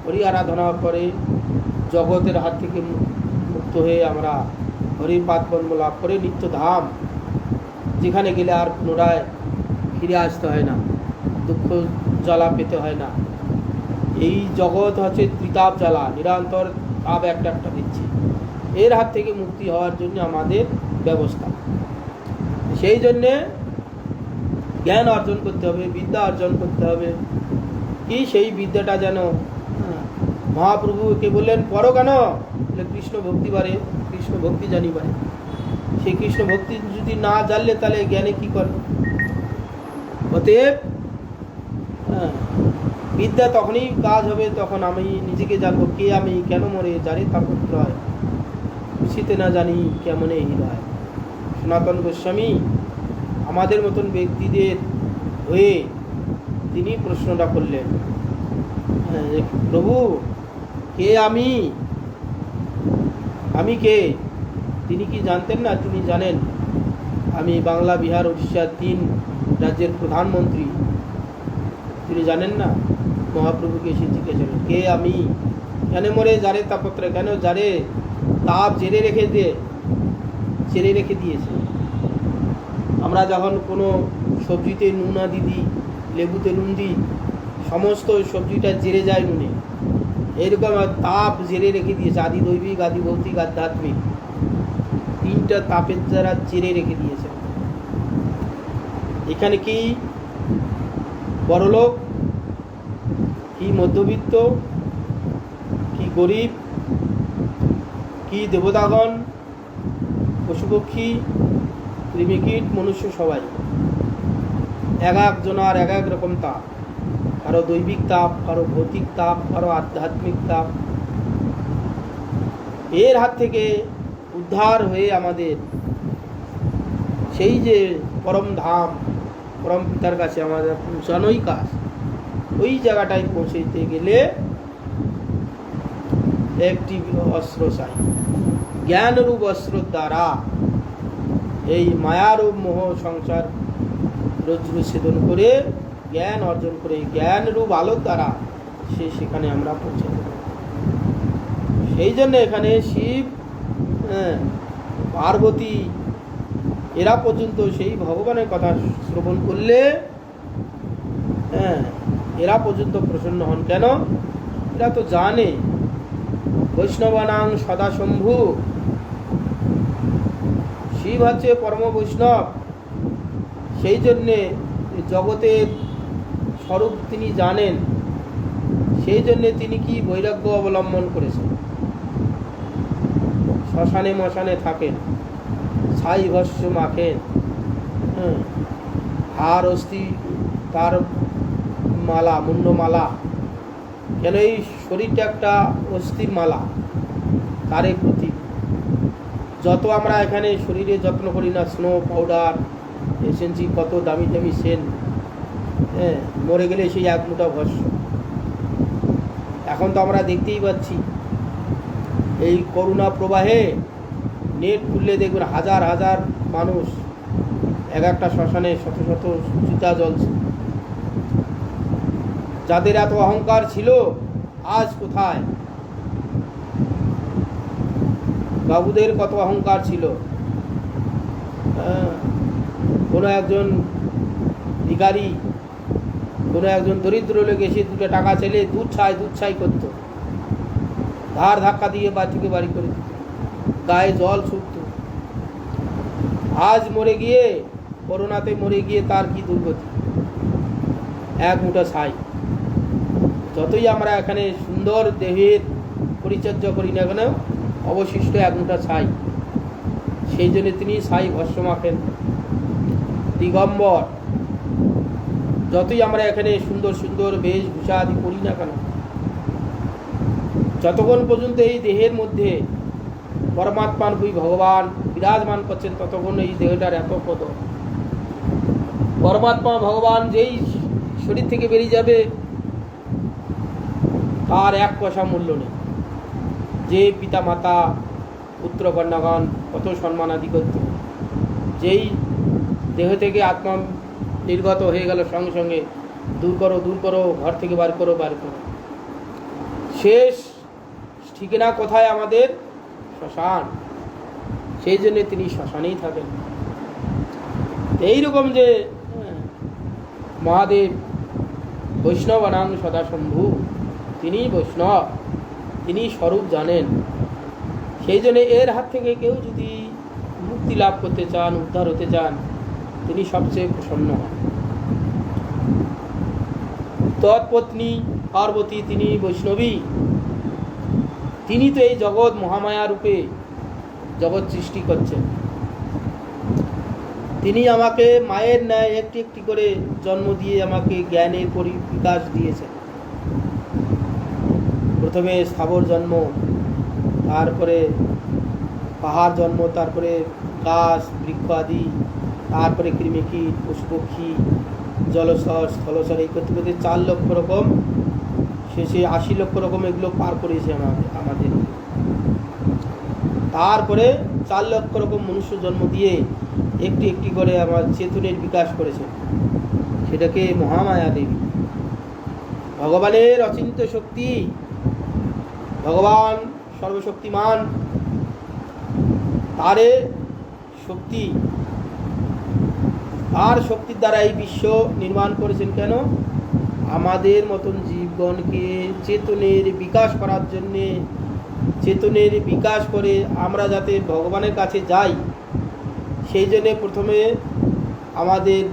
হরি আরাধনা করে জগতের হাত থেকে মুক্ত হয়ে আমরা হরির পাদপদ্ম লাভ করে নিত্য ধাম, যেখানে গেলে আর পুনরায় ফিরে আসতে হয় না, দুঃখ জ্বালা পেতে হয় না। এই জগৎ হচ্ছে ত্রিতাপ জ্বালা, নিরন্তর তাপ একটা দিচ্ছে। এর হাত থেকে মুক্তি হওয়ার জন্য আমাদের ব্যবস্থা। সেই জন্যে জ্ঞান অর্জন করতে হবে, বিদ্যা অর্জন করতে হবে। কি সেই বিদ্যাটা যেন মহাপ্রভুকে বললেন, পড়ো কেন? বলে কৃষ্ণ ভক্তি বাড়ে, কৃষ্ণ ভক্তি জানি বাড়ে। সেই কৃষ্ণ ভক্তি যদি না জানলে তাহলে জ্ঞানে কি করে? অতএব বিদ্যা তখনই কাজ হবে তখন আমি নিজেকে জানবো, কে আমি, কেন মরে, যারে তার পুত্র হয়, খুশিতে না জানি কেমনে হৃদয়। সনাতন গোস্বামী আমাদের মতন ব্যক্তিদের হয়ে তিনি প্রশ্নটা করলেন, প্রভু কে আমি, আমি কে? তিনি কি জানতেন না? তিনি জানেন। আমি বাংলা, বিহার, উড়িষ্যা 3 রাজ্যের প্রধানমন্ত্রী। তিনি জানেন না? মহাপ্রভুকে এসে জিজ্ঞাসা করেন, কে আমি, কেন মরে, যারে তাপত্র, কেন যারে তাপ জেরে রেখে দিয়েছে। আমরা যখন কোনো সবজিতে নুন আদি দিই, লেবুতে নুন দিই, সমস্ত সবজিটা জেরে যায় নুনে। এরকম তাপ জেরে রেখে দিয়েছে, আদি দৈবিক, আদি ভৌতিক, আধ্যাত্মিক, 3টা তাপের দ্বারা জেরে রেখে দিয়েছে। এখানে কি বড়লোক, কি মধ্যবিত্ত, কি গরিব, কি দেবতাগণ, পশুপক্ষী, কৃমিকীট, মনুষ্য সবাই এক একজনার এক এক রকম তাপ। কারো দৈবিক তাপ, কারো ভৌতিক তাপ, কারো আধ্যাত্মিক তাপ। এর হাত থেকে উদ্ধার হয়ে আমাদের সেই যে পরম ধাম, পরম পিতার কাছে আমাদের পৌঁছানোই কাজ। ওই জায়গাটায় পৌঁছতে গেলে একটি অস্ত্র চাই। জ্ঞানরূপ অস্ত্র দ্বারা এই মায়ারূপ মোহ সংসার রজ্জু ছেদন করে জ্ঞান অর্জন করে, জ্ঞানরূপ আলোর দ্বারা সেখানে আমরা পৌঁছে দেব। সেই জন্য এখানে শিব, পার্বতী, এরা পর্যন্ত সেই ভগবানের কথা শ্রবণ করলে হ্যাঁ, এরা পর্যন্ত প্রসন্ন হন। কেন? এরা তো জানে বৈষ্ণবানাং সদা শম্ভু, শিব হচ্ছে পরম বৈষ্ণব। সেই জন্যে জগতের স্বরূপ তিনি জানেন, সেই জন্যে তিনি কি বৈরাগ্য অবলম্বন করেছেন। শ্মশানে মশানে থাকেন, ছাই ভস্য মাখেন, হার অস্থি তার মালা, মুন্ডমালা। কেন? এই শরীরটা একটা অস্থির মালা, তারই প্রতীক। যত আমরা এখানে শরীরে যত্ন করি না, স্নো পাউডার, এসেন্সি, কত দামি দামি সেন্ট, মরে গেলে সেই এক মুঠা ভস্য। এখন তো আমরা দেখতেই পাচ্ছি এই করোনা প্রবাহে নেট খুললে দেখবেন হাজার হাজার মানুষ এক একটা শ্মশানে শত শত চিতা জ্বলছে। যাদের এত অহংকার ছিল আজ কোথায়? বাবুদের কত অহংকার ছিল। কোনো একজন ভিখারি, কোনো একজন দরিদ্র লোক এসে দুটো টাকা চাইলে দুধ ছাই করতো, ধার ধাক্কা দিয়ে বাড়ি থেকে বাড়ি করে দিত, গায়ে জল ছুটত। আজ মরে গিয়ে, করোনাতে মরে গিয়ে তার কি দুর্গতি, এক মুঠা ছাই। যতই আমরা এখানে সুন্দর দেহের পরিচর্যা করি না কেন, অবশিষ্ট এক মুঠা ছাই। সেই জন্য তিনি ছাই ভস্য মাখেন, দিগম্বর। যতই আমরা এখানে সুন্দর সুন্দর বেশভূষা আদি করি না কেন, যতক্ষণ পর্যন্ত এই দেহের মধ্যে পরমাত্মানুভূতি ভগবান বিরাজমান করছেন, ততক্ষণ এই দেহটার এত কত। পরমাত্মা ভগবান যেই শরীর থেকে বেরিয়ে যাবে, তার এক পয়সা মূল্য নেই। যে পিতা মাতা পুত্র কন্যাগণ কত সম্মান আদি করত, যেই দেহ থেকে আত্মা নির্গত হয়ে গেল, সঙ্গে সঙ্গে দূর করো, ঘর থেকে বার করো। শেষ ঠিকানা কোথায়? আমাদের শ্মশান। সেই জন্য তিনি শ্মশানেই থাকেন। এইরকম যে মহাদেব বৈষ্ণবানাং সদা শম্ভু, তিনি বৈষ্ণব, তিনি স্বরূপ জানেন। সেই জন্য এর হাত থেকে কেউ যদি মুক্তি লাভ করতে চান, উদ্ধার হতে চান, তিনি সবচেয়ে প্রসন্ন হন। তৎপত্নী পার্বতী তিনি বৈষ্ণবী। তিনি তো এই জগৎ মহামায়া রূপে জগৎ সৃষ্টি করছেন। তিনি আমাকে মায়ের ন্যায় একটি একটি করে জন্ম দিয়ে আমাকে জ্ঞানের বিকাশ দিয়েছেন। প্রথমে স্থাবর জন্ম, তারপরে পাহাড় জন্ম, তারপরে গাছ বৃক্ষ আদি, তারপরে কৃমিকীট, পশু পক্ষী, জলচর, স্থলচর, এই করতে করতে 4 লক্ষ রকম, শেষে 80 লক্ষ রকম এগুলো পার করেছে আমাদের। তারপরে 4 লক্ষ রকম মনুষ্য জন্ম দিয়ে একটি একটি করে আমার চেতনের বিকাশ করেছে। সেটাকে মহামায়া দেবী। ভগবানের অচিন্ত শক্তি, ভগবান সর্বশক্তিমান, তারে শক্তি, আর শক্তির দ্বারা এই বিশ্ব নির্মাণ করেছেন। কেন? আমাদের মতন জীবগণকে চেতনের বিকাশ করার জন্যে, চেতনের বিকাশ করে আমরা যাতে ভগবানের কাছে যাই, সেই জন্যে প্রথমে আমাদের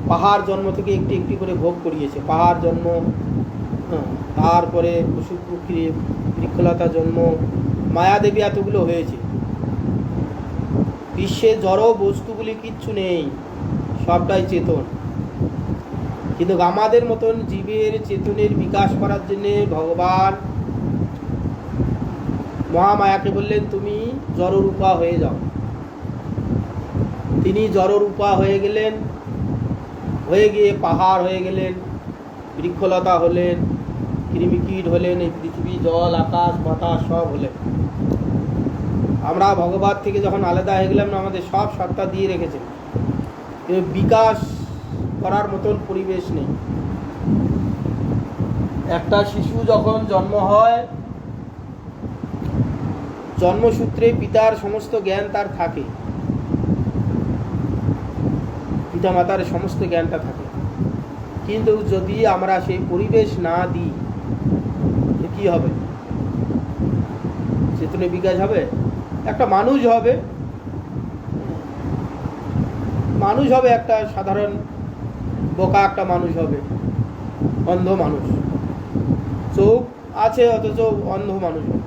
পাহাড় জন্ম থেকে একটি একটি করে ভোগ করিয়েছে। পাহাড় জন্ম, তারপরে পশু পক্ষী, বৃক্ষলতা জন্ম, মায়াদেবী, এতগুলো হয়েছে। বিশ্বে জড় বস্তুগুলি কিচ্ছু নেই, সবটাই চেতন। কিন্তু আমাদের মতন জীবের চেতনের বিকাশ করার জন্যে ভগবান মহামায়াকে বললেন, তুমি জড়রূপা হয়ে যাও। তিনি জড়রূপা হয়ে গেলেন, হয়ে গিয়ে পাহাড় হয়ে গেলেন, বৃক্ষলতা হলেন, কৃমিকীট হলেন, এই পৃথিবী, জল, আকাশ, বাতাস সব হলেন। আমরা ভগবান থেকে যখন আলাদা হয়ে গেলাম না, আমাদের সব সত্তা দিয়ে রেখেছেন, কিন্তু বিকাশ করার মতন পরিবেশ নেই। একটা শিশু যখন জন্ম হয়, জন্মসূত্রে পিতার সমস্ত জ্ঞান তার থাকে, পিতা মাতার সমস্ত জ্ঞানটা থাকে, কিন্তু যদি আমরা সেই পরিবেশ না দিই কি হবে? চেতনের বিকাশ হবে? একটা মানুষ হবে, একটা সাধারণ বোকা একটা মানুষ হবে, অন্ধ মানুষ, চোখ আছে অথচ অন্ধ মানুষ হবে।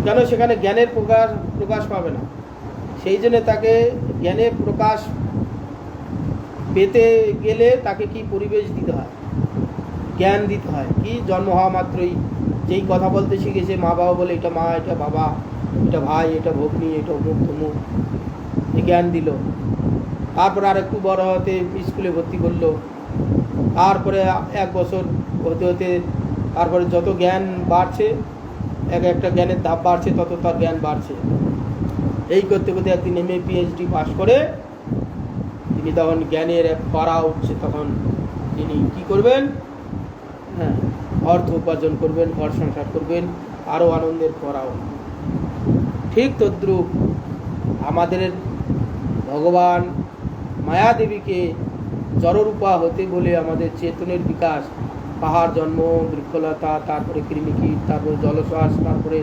কেন? সেখানে জ্ঞানের প্রকাশ পাবে না। সেই জন্য তাকে জ্ঞানের প্রকাশ পেতে গেলে তাকে কি পরিবেশ দিতে হয়? জ্ঞান দিতে হয়। কি? জন্ম হওয়া মাত্রই যেই কথা বলতে শিখেছে, মা বাবা বলে এটা মা, এটা বাবা, এটা ভাই, এটা ভগ্নী, এটা অমুক তমুক, এই জ্ঞান দিল। তারপরে আর একটু বড় হতে স্কুলে ভর্তি করলো, তারপরে 1 বছর হতে হতে তারপরে যত জ্ঞান বাড়ছে, একটা জ্ঞানের ধাপ বাড়ছে, তত তার জ্ঞান বাড়ছে। এই করতে করতে একদিন MA PhD পাশ করে তিনি তখন জ্ঞানের পাড়া উঠছে, তখন তিনি কি করবেন? হ্যাঁ, অর্থ উপার্জন করবেন, ঘর সংসার করবেন, আরও আনন্দের পড়াও। ঠিক তদ্রূপ আমাদের ভগবান মায়াদেবীকে জড়রূপা হতে বলে আমাদের চেতনের বিকাশ, পাহাড় জন্ম, বৃক্ষলতা, তারপরে কৃমিকীট, তারপরে জলশ্বাস, তারপরে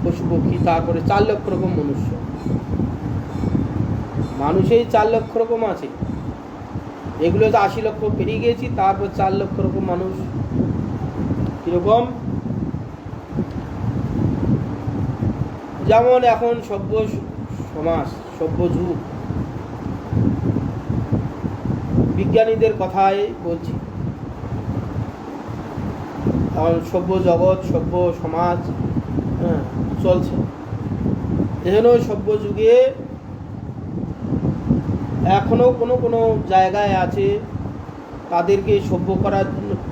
পশু পক্ষী, তারপরে 4 লক্ষ রকম মনুষ্য। মানুষেই 4 লক্ষ রকম আছে, এগুলো তো 80 লক্ষ পেরিয়ে গেছি, তারপর 4 লক্ষ রকম মানুষ। কিরকম? যেমন এখন সভ্য সমাজ, সভ্য যুগ, বিজ্ঞানীদের কথাই বলছি, এখন সভ্য জগৎ, সভ্য সমাজ চলছে। এজন্য সভ্য যুগে এখনো কোনো কোনো জায়গায় আছে তাদেরকে সভ্য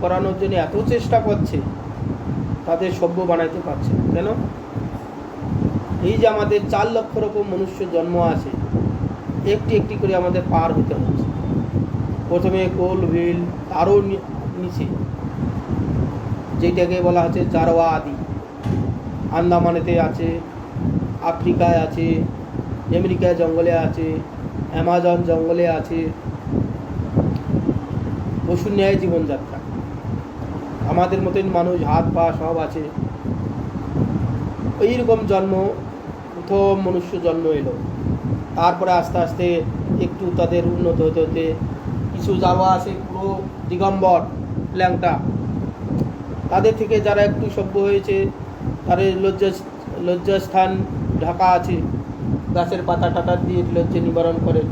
করানোর জন্য এত চেষ্টা করছে, তাদের সভ্য বানাইতে পারছে। কেন? এই যে আমাদের 4 লক্ষ রকম মনুষ্য জন্ম আছে, একটি একটি করে আমাদের পার হতে হচ্ছে। প্রথমে কোল ভিল, আরও নিচে যেটাকে বলা হচ্ছে জারোয়া আদি, আন্দামানেতে আছে, আফ্রিকায় আছে, আমেরিকায় জঙ্গলে আছে, অ্যামাজন জঙ্গলে আছে, পশুর ন্যায় জীবনযাত্রা। আমাদের মতন মানুষ, হাত পা সব আছে। এইরকম জন্ম, প্রথম মনুষ্য জন্ম এলো। তারপরে আস্তে আস্তে একটু তাদের উন্নত হতে হতে কিছু যাওয়া আছে পুরো দিগম্বর ল্যাংটা, তাদের থেকে যারা একটু সভ্য হয়েছে, তাদের লজ্জাস্থান ঢাকা আছে, গাছের পাতা টাটা দিয়ে লজ্জা নিবারণ করেন।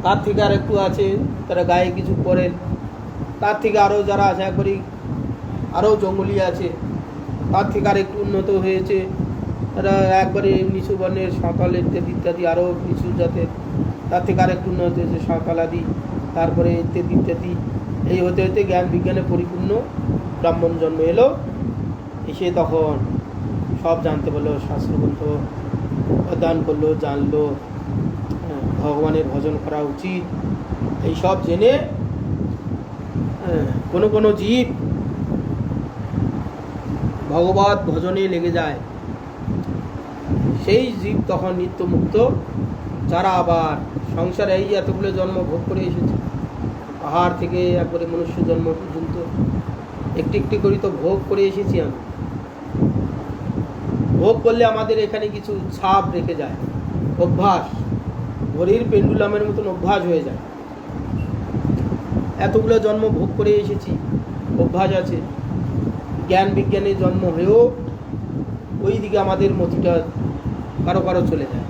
তার থেকে আর একটু আছে তারা গায়ে কিছু করেন। তার থেকে আরও যারা আছে একবারই আরও জঙ্গলি আছে, তার থেকে আর একটু উন্নত হয়েছে, তারা একবারে নিচু বর্ণের সাঁওতাল ইত্যাদি ইত্যাদি, আরও নিচু জাতের। তার থেকে আর একটু উন্নত হয়েছে সাঁওতাল আদি, তারপরে ইত্যাদি ইত্যাদি। এই হতে হতে জ্ঞান বিজ্ঞানে পরিপূর্ণ ব্রাহ্মণ জন্ম এলো। এসে তখন সব জানতে পারলো, শাস্ত্রগ্রন্থ অধ্যয়ন করলো, জানলো ভগবানের ভজন করা উচিত। এই সব জেনে কোনো কোনো জীব ভগবত ভজনে লেগে যায়, সেই জীব তখন নিত্যমুক্ত। যারা আবার সংসারে এই এতগুলো জন্ম ভোগ করে এসেছে, পাহাড় থেকে একবারে মনুষ্য জন্ম পর্যন্ত একটি একটি করে তো ভোগ করে এসেছি আমি। ভোগ করলে আমাদের এখানে কিছু ছাপ রেখে যায়, অভ্যাস, ঘড়ির পেন্ডুলামের মতন অভ্যাস হয়ে যায়। এতগুলো জন্ম ভোগ করে এসেছি, অভ্যাস আছে। জ্ঞান বিজ্ঞানে জন্ম হয়েও ওই দিকে আমাদের মতিটা কারো কারো চলে যায়।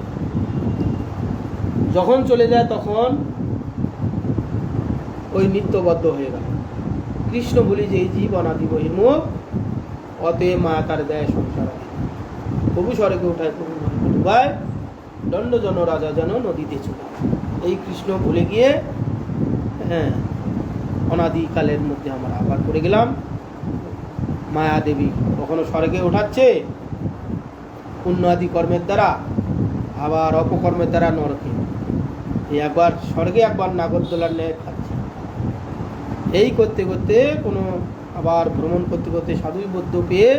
যখন চলে যায় তখন ওই নিত্যবদ্ধ হয়ে গেল। কৃষ্ণ বলি যে এই জীব অনাদি বহির্মুখ, অতএব মায়া তার দেয় সংসার। প্রভু স্বর্গে উঠায়, প্রভু ডুবায়, দণ্ড জন রাজা যেন নদীতে চলে। এই কৃষ্ণ ভুলে গিয়ে অনাদিকালের মধ্যে আমরা আবার পড়ে গেলাম। মায়া দেবী কখনো স্বর্গে ওঠাচ্ছে পুণ্য আদি কর্মের দ্বারা, আবার অপকর্মের দ্বারা নরকে। এই একবার স্বর্গে, একবার নাগরদোলার ন্যায় খাচ্ছে। এই করতে করতে কোনো আবার ভ্রমণ করতে করতে সাধুই বৌদ্ধ পেয়ে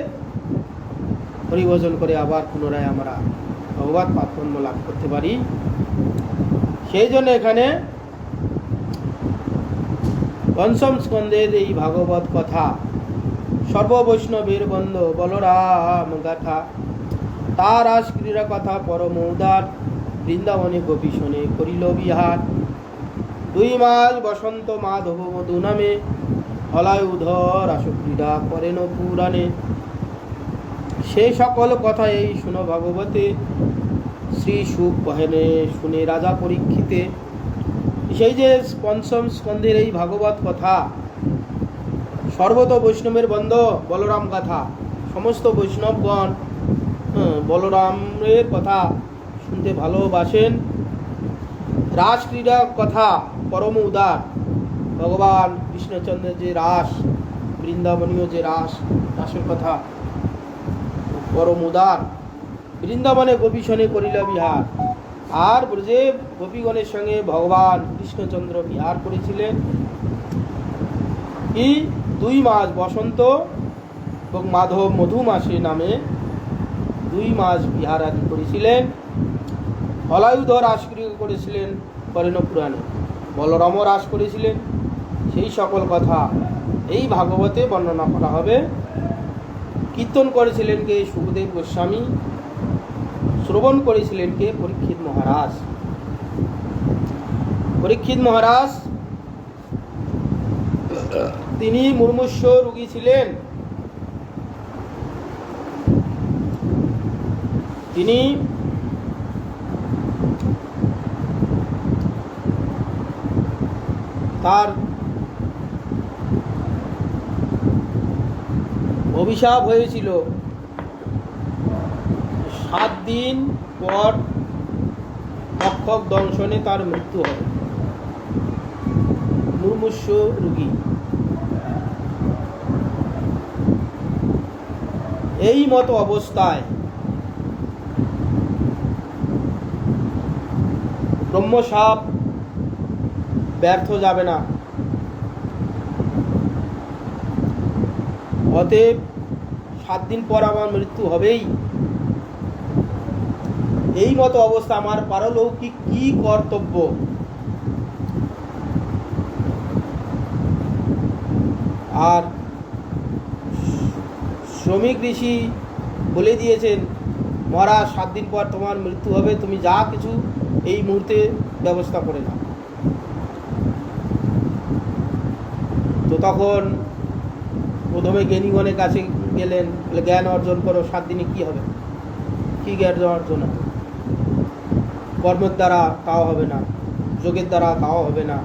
হরিভজন করে আবার পুনরায় আমরা ভগবত পাপকর্ম লাভ করতে পারি। সেই জন্য এখানে পঞ্চম স্কন্ধের এই ভাগবত কথা সর্ববৈষ্ণবের বন্ধ বলরাম গাথা। তার রাস ক্রীড়া কথা পরম উদার, বৃন্দাবনে গোপী শোনে করিল বিহার। 2 মাস বসন্ত মাধব মধু নামে, হলায়ুধর রাসক্রীড়া করেন পুরাণে। সে সকল কথা এই শুনো ভাগবতে, শ্রী সুখ কহেনে শুনে রাজা পরীক্ষিতে। সেই যে পঞ্চম স্কন্ধের এই ভাগবত কথা, সর্বত বৈষ্ণবের বন্ধ বলরাম গাথা। সমস্ত বৈষ্ণবগণ বলরামের কথা শুনতে ভালোবাসেন। রাসক্রীড়া কথা পরম উদার, ভগবান কৃষ্ণচন্দ্রের যে রাস, বৃন্দাবনীয় যে রাসের কথা পরম উদার। বৃন্দাবনে গোপীশনে করিল বিহার। আর ব্রজে গোপীগণের সঙ্গে ভগবান কৃষ্ণচন্দ্র বিহার করেছিলেন। এই 2 মাস বসন্ত এবং মাধব মধু মাসে নামে 2 মাস বিহার আদি করেছিলেন। হলায়ুধ রাস করেছিলেন করেন পুরাণে, বলরাম রাস করেছিলেন। সেই সকল কথা এই ভাগবতে বর্ণনা করা হবে। কীর্তন করেছিলেন কে? সুখদেব গোস্বামী। শ্রবণ করেছিলেন কে? পরীক্ষিত মহারাজ। পরীক্ষিত মহারাজ তিনি মুমূর্ষু রোগী ছিলেন। তিনি তার অভিশাপ হয়েছিল 7 দিন পর তক্ষক দংশনে তার মৃত্যু হবে। মুমূর্ষু রোগী। এই মতো অবস্থায় ব্রহ্মশাপ ব্যর্থ যাবে না। অতএব 7 দিন পর আমার মৃত্যু হবেই। এই মতো অবস্থা আমার পারলৌকিক কি কর্তব্য? আর শ্রমিক ঋষি বলে দিয়েছেন, মহারাজ 7 দিন পর তোমার মৃত্যু হবে, তুমি যা কিছু এই মুহূর্তে ব্যবস্থা করে নাও। তো তখন প্রথমে জ্ঞানীগণের কাছে গেলেন, বলে জ্ঞান অর্জন করো। 7 দিনে কি হবে? কি জ্ঞান অর্জন হবে? কর্মের দ্বারা তাও হবে না, যোগের দ্বারা তাও হবে না।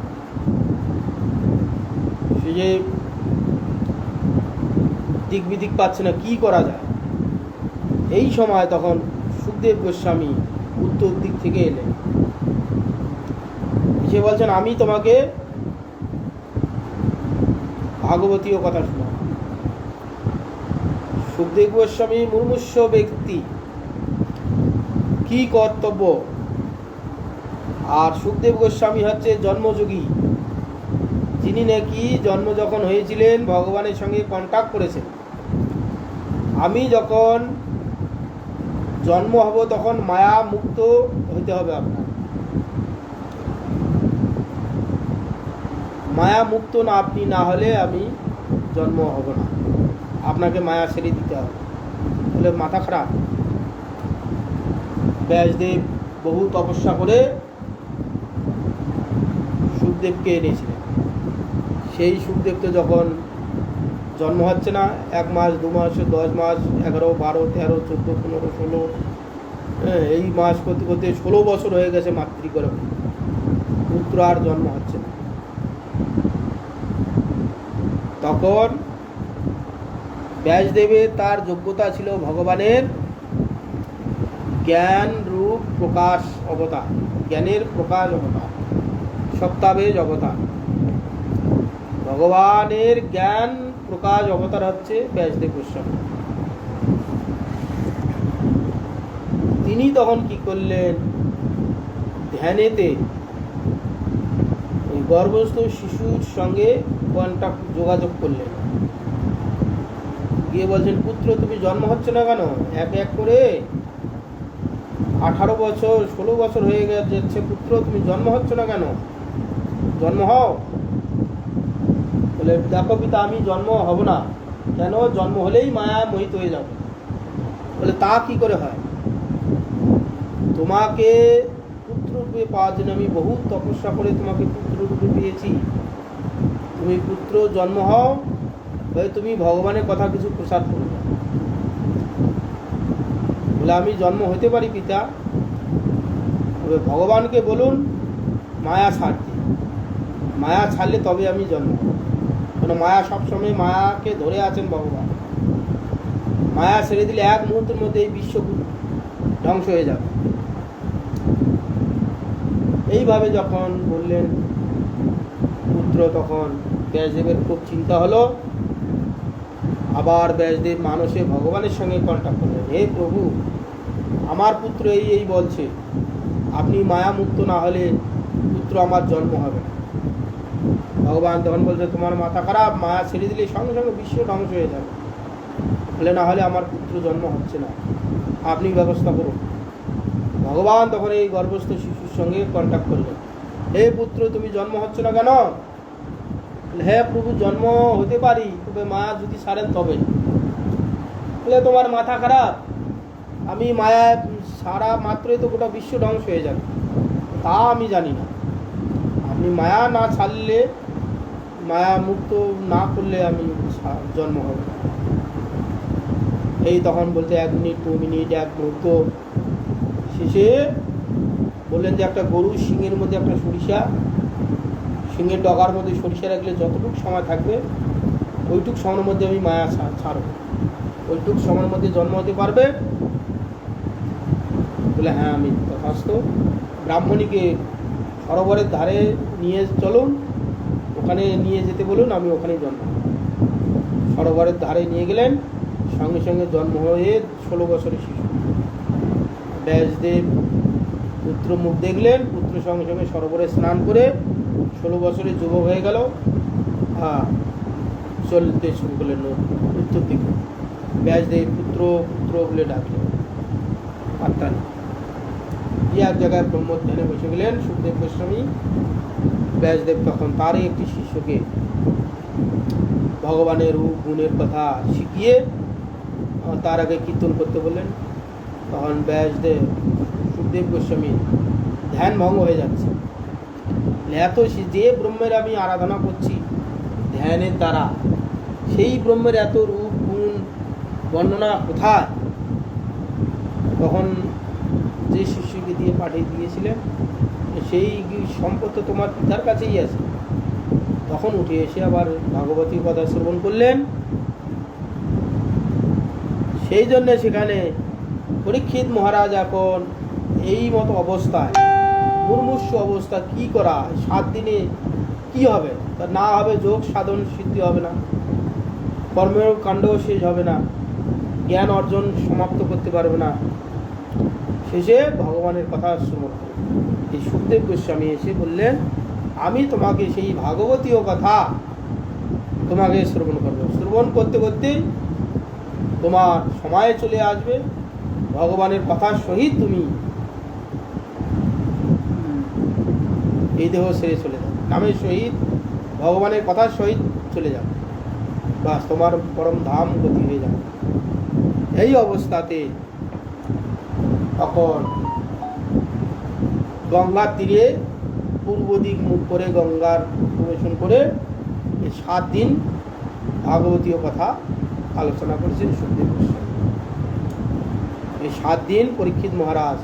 সে যে দিক বিদিক পাচ্ছে না, কি করা যায়? এই সময় তখন সুখদেব গোস্বামী উত্তর দিক থেকে এলেন। সে বলছেন, আমি তোমাকে ভাগবতীয় কথা শোনাব। সুখদেব গোস্বামী মুমূর্ষু ব্যক্তি, কি কর্তব্য? আর সুখদেব গোস্বামী হচ্ছে জন্মযোগী, যিনি নাকি জন্ম যখন হয়েছিলেন ভগবানের সঙ্গে কন্ট্যাক্ট করেছেন। আমি যখন জন্ম হব তখন মায়া মুক্ত হইতে হবে আপনার। মায়া মুক্ত না আপনি না হলে আমি জন্ম হব না, আপনাকে মায়া ছেড়ে দিতে হবে। বলে মাথা খারাপ। ব্যাসদেব বহু তপস্যা করে সুখদেবকে এনেছিলেন। সেই সুখদেবকে যখন জন্ম হচ্ছে না, 1 মাস 2 মাস 10 মাস 11 12 13 14 15 16, এই মাস করতে করতে 16 বছর হয়ে গেছে মাতৃগর্ভে, পুত্র আর জন্ম হচ্ছে না। তখন ব্যাসদেবের তার যোগ্যতা ছিল ভগবানের জ্ঞান রূপ প্রকাশ অবতার, জ্ঞানের প্রকাশ অবতার, সপ্তাবেশ অবতার। ভগবানের জ্ঞান প্রকাশ অবতার হচ্ছে ব্যাসদেব গোস্বামী। তিনি তখন কি করলেন? ধ্যানেতে ওই গর্ভস্থ শিশুর সঙ্গে কন্টাক্ট যোগাযোগ করলেন। গিয়ে বলছেন, পুত্র তুমি জন্ম হচ্ছে না কেন? এক এক করে 18 বছর 16 বছর হয়ে যাচ্ছে, পুত্র তুমি জন্ম হচ্ছে না কেন? জন্ম হও। বলে দেখো পিতা, আমি জন্ম হব না। কেন? জন্ম হলেই মায়া মোহিত হয়ে যাবে। বলে তা কি করে হয়? তোমাকে পুত্ররূপে পাওয়ার জন্য আমি বহু তপস্যা করে তোমাকে পুত্ররূপে পেয়েছি। তুমি পুত্র জন্ম হও, বলে তুমি ভগবানের কথা কিছু প্রচার করবে। বলে আমি জন্ম হতে পারি পিতা, তবে ভগবানকে বলুন মায়া ছাড়তে। মায়া ছাড়লে তবে আমি জন্ম হব। কারণ মায়া সবসময় মায়াকে ধরে আছেন ভগবান। মায়া ছেড়ে দিলে এক মুহূর্তের মধ্যে এই বিশ্ব ধ্বংস হয়ে যাবে। এইভাবে যখন বললেন পুত্র, তখন ব্যাসদেবের খুব চিন্তা হলো। আবার ব্যাসদেব মানসে ভগবানের সঙ্গে কন্ট্যাক্ট করলেন, হে প্রভু, আমার পুত্র এই এই বলছে, আপনি মায়া মুক্ত না হলে পুত্র আমার জন্ম হবে না। ভগবান তখন বলছে, তোমার মাথা খারাপ, মায়া ছেড়ে দিলে সঙ্গে সঙ্গে বিশ্ব ধ্বংস হয়ে যাবে। বলে না হলে আমার পুত্র জন্ম হচ্ছে না, আপনি ব্যবস্থা করুন। ভগবান তখন এই গর্ভস্থ শিশুর সঙ্গে কন্ট্যাক্ট করলেন, হে পুত্র, তুমি জন্ম হচ্ছে না কেন? হে প্রভু, জন্ম হতে পারি, তবে মায়া যদি ছাড়েন তবে। বলে তোমার মাথা খারাপ, আমি মায়া সারা মাত্রই তো গোটা বিশ্ব ধ্বংস হয়ে যাবে। তা আমি জানি না, আপনি মায়া না ছাড়লে, মায়া মুক্ত না করলে আমি জন্ম হবে না। এই তখন বলতে 1 মিনিট 2 মিনিট 1 মুহূর্ত শেষে বললেন যে একটা গরু শিঙের মধ্যে একটা সরিষা, শিঙের ডগার মধ্যে সরিষা রাখলে যতটুকু সময় থাকবে ওইটুক সময়ের মধ্যে আমি মায়া ছাড়ব, ওইটুক সময়ের মধ্যে জন্ম হতে পারবে? বলে হ্যাঁ আমি তথাস্ত। ব্রাহ্মণীকে সরোবরের ধারে নিয়ে চলুন, ওখানে নিয়ে যেতে বলুন, আমি ওখানেই জন্ম। সরোবরের ধারে নিয়ে গেলেন, সঙ্গে সঙ্গে জন্ম হয়ে 16 বছরের শিশু। ব্যাসদেব পুত্র মুখ দেখলেন, পুত্র সঙ্গে সঙ্গে সরোবরে স্নান করে 16 বছরের যুবক হয়ে গেল। চলতে শুরু করলেন উত্তর দিকে। ব্যাসদেব পুত্র পুত্র বলে ডাকলেন, পাত্তা নেই। এক জায়গায় ব্রহ্মধ্যানে বসে গেলেন সুখদেব গোস্বামী। ব্যাসদেব তখন তারই একটি শিষ্যকে ভগবানের রূপ গুণের কথা শিখিয়ে তার আগে কীর্তন করতে বললেন। তখন ব্যাসদেব সুখদেব গোস্বামী ধ্যান ভঙ্গ হয়ে যাচ্ছে। এত যে ব্রহ্মের আমি আরাধনা করছি ধ্যানের দ্বারা, সেই ব্রহ্মের এত রূপ গুণ বর্ণনা কোথায়? তখন যে শিষ্যকে দিয়ে পাঠিয়ে দিয়েছিলেন সেই সম্পদ তো তোমার পিতার কাছেই আছে। তখন উঠে এসে আবার ভাগবতীর কথা শ্রবণ করলেন। সেই জন্যে সেখানে পরীক্ষিত মহারাজ এখন এই মতো অবস্থায়, মুমূর্ষু অবস্থা, কি করা 7 দিনে কি হবে? তা না হবে যোগ সাধন সিদ্ধি হবে না, কর্মের কাণ্ডও শেষ হবে না, জ্ঞান অর্জন সমাপ্ত করতে পারবে না। শেষে ভগবানের কথা শ্রবণ করে এই সুখদেব গোস্বামী এসে বললেন, আমি তোমাকে সেই ভাগবতীয় কথা তোমাকে শ্রবণ করবো। শ্রবণ করতে করতেই তোমার সময় চলে আসবে, ভগবানের কথার সহিত তুমি এই দেহ ছেড়ে চলে যাবে, নামের সহিত ভগবানের কথার সহিত চলে যাবে, বাস তোমার পরম ধাম গতি হয়ে যাবে। এই অবস্থাতে তখন গঙ্গার তীরে পূর্ব দিক মুখ করে গঙ্গার প্রবেশন করে 7 দিন ভাগবতীয় কথা আলোচনা করেছেন সুখদেব গোস্বামী। এই 7 দিন পরীক্ষিত মহারাজ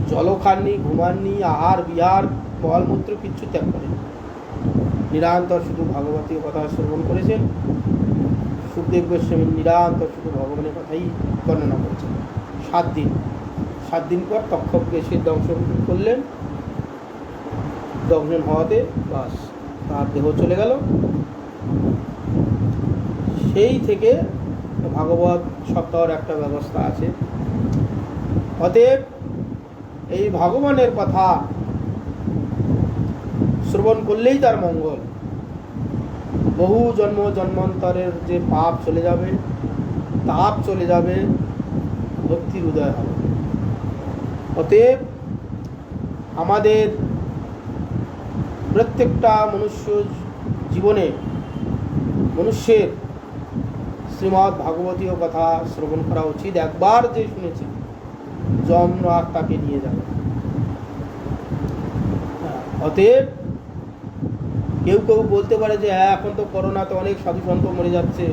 জলও খাননি, ঘুমাননি, আহার বিহার মলমূত্র কিচ্ছু ত্যাগ করেন, নিরন্তর শুধু ভাগবতীয় কথা শ্রবণ করেছেন। সুখদেব গোস্বামী নিরন্তর শুধু ভগবানের কথাই বর্ণনা করেছেন 7 দিন। 7 দিন পর তক্ষককে এসে দংশন করলেন। দংশন হওয়াতে বাস তার দেহ চলে গেল। সেই থেকে ভাগবত সপ্তাহের একটা ব্যবস্থা আছে। অতএব এই ভগবানের কথা শ্রবণ করলেই তার মঙ্গল। বহু জন্ম জন্মান্তরের যে পাপ চলে যাবে, তাপ চলে যাবে, ভক্তির উদয় হবে। অতএব আমাদের প্রত্যেকটা মনুষ্য জীবনে মনুষ্যের শ্রীমদ্ ভাগবতীয় কথা শ্রবণ করা উচিত। একবার যে শুনেছে যমরাজ তাকে নিয়ে যাবে। অতএব কেউ কেউ বলতে পারে যে হ্যাঁ, এখন তো করোনাতে অনেক সাধু সন্ত মরে যাচ্ছে,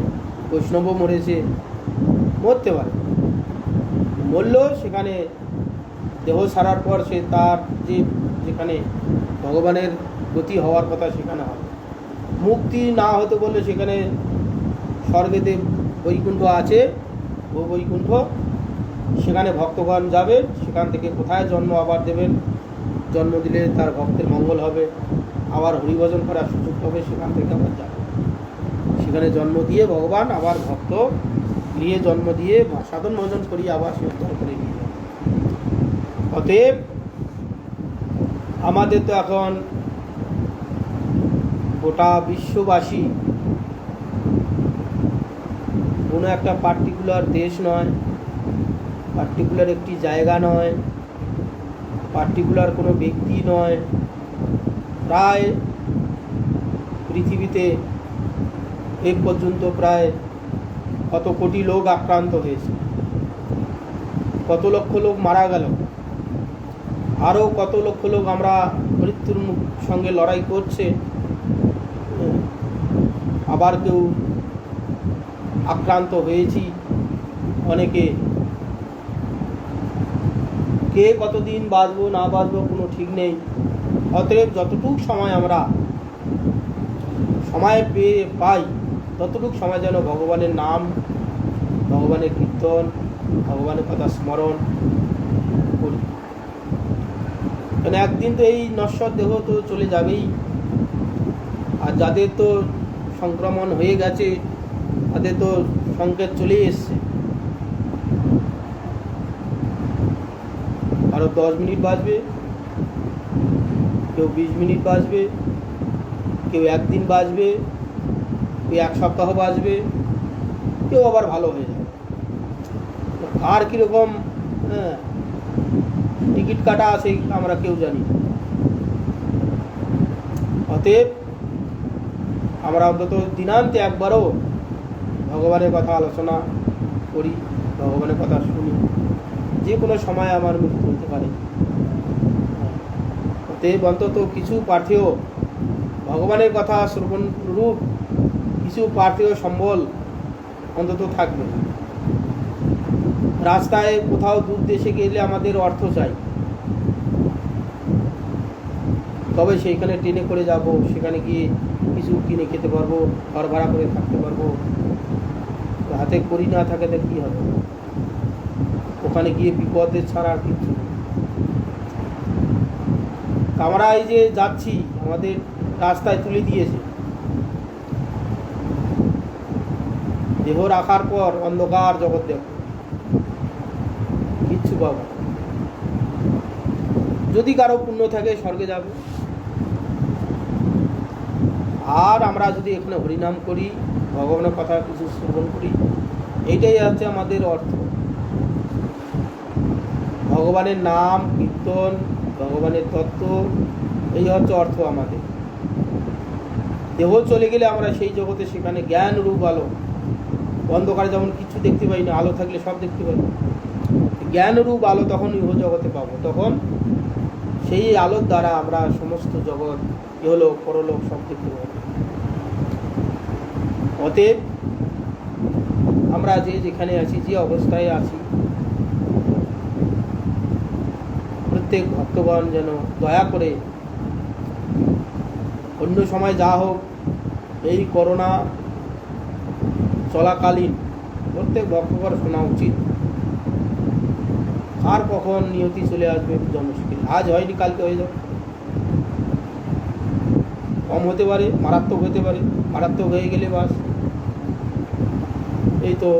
বৈষ্ণবও মরেছে। মরতে পারে, মরলেও সেখানে দেহ ছাড়ার পর সে তার যেখানে ভগবানের গতি হওয়ার কথা সেখানে হবে। মুক্তি না হতে বললে সেখানে স্বর্গেতে বৈকুণ্ঠ আছে, ও বৈকুণ্ঠ, সেখানে ভক্তগণ যাবে। সেখান থেকে কোথায় জন্ম আবার দেবেন, জন্ম দিলে তার ভক্তের মঙ্গল হবে, আবার হরিভজন করার সুযোগ হবে, সেখান থেকে আবার যাবে। সেখানে জন্ম দিয়ে ভগবান আবার ভক্ত নিয়ে জন্ম দিয়ে সাধন ভজন করিয়ে আবার সে উদ্ধার করে নিয়ে যাবে। অতএব আমাদের তো এখন গোটা বিশ্ববাসী কোনো একটা পার্টিকুলার দেশ নয়, পার্টিকুলার একটি জায়গা নয়, পার্টিকুলার কোনো ব্যক্তি নয়, প্রায় পৃথিবীতে এ পর্যন্ত প্রায় কত কোটি লোক আক্রান্ত হয়েছে, কত লক্ষ লোক মারা গেল, আরও কত লক্ষ লোক আমরা মৃত্যুর সঙ্গে লড়াই করছে। আবার কেউ আক্রান্ত হয়েছি, অনেকে, কে কতদিন বাঁচবো না বাঁচবো কোনো ঠিক নেই। অতএব যতটুকু সময় আমরা সময় পেয়ে পাই, ততটুকু সময় যেন ভগবানের নাম, ভগবানের কীর্তন, ভগবানের কথা স্মরণ করি। কারণ একদিন তো এই নশ্বর দেহ তো চলে যাবেই। আর যাদের তো সংক্রমণ হয়ে গেছে তাদের তো সংকেত চলেই এসছে। আরও 10 মিনিট বাঁচবে, কেউ 20 মিনিট বাঁচবে, কেউ একদিন বাঁচবে, কেউ 1 সপ্তাহ বাঁচবে, কেউ আবার ভালো হয়ে যাবে। কার কীরকম টিকিট কাটা আছে আমরা কেউ জানি। অতএব আমরা অন্তত দিনান্তে একবারও ভগবানের কথা আলোচনা করি, ভগবানের কথা শুনি। যে কোনো সময় আমার মৃত্যু হতে পারে, অতএব অন্তত কিছু পার্থেয় ভগবানের কথা শ্রবণ রূপ কিছু পার্থেয় সম্বল অন্তত থাকবে। রাস্তায় কোথাও দূর দেশে গেলে আমাদের অর্থ চাই, তবে সেইখানে ট্রেনে করে যাব, সেখানে গিয়ে কিছু কিনে খেতে পারবো, ঘর ভাড়া করে থাকতে পারবো। হাতে করি না থাকে তো কী হবে? ওখানে গিয়ে বিপদে ছাড়া আর কিছু। আমরা এই যে যাচ্ছি, আমাদের রাস্তায় তুলে দিয়েছে, দেহ রাখার পর অন্ধকার জগৎ দেখো, কিচ্ছু পাবো। যদি কারো পুণ্য থাকে স্বর্গে যাবে, আর আমরা যদি এখানে হরিনাম করি, ভগবানের কথা কিছু শ্রবণ করি, এইটাই হচ্ছে আমাদের অর্থ। ভগবানের নাম কীর্তন, ভগবানের তত্ত্ব, এই হচ্ছে অর্থ আমাদের। দেহ চলে গেলে আমরা সেই জগতে সেখানে জ্ঞান রূপ আলো, অন্ধকারে যেমন কিছু দেখতে পাই না, আলো থাকলে সব দেখতে পাই। জ্ঞান রূপ আলো তখন ইহ জগতে পাবো, তখন সেই আলোর দ্বারা আমরা সমস্ত জগৎ, ইহলোক পরলোক সব দেখতে পাবো। অতএব আমরা যেখানে আছি, যে অবস্থায় আছি, প্রত্যেক ভক্তগণ যেন দয়া করে অন্য সময় যা হোক, এই করোনা চলাকালীন প্রত্যেক ভক্তগণ শোনা উচিত। আর কখন নিয়তি চলে আসবে জন্মশিখির, আজ হয়নি কালকে হয়ে যাবে। কম হতে পারে, মারাত্মক হতে পারে, মারাত্মক হয়ে গেলে বাস। এই তো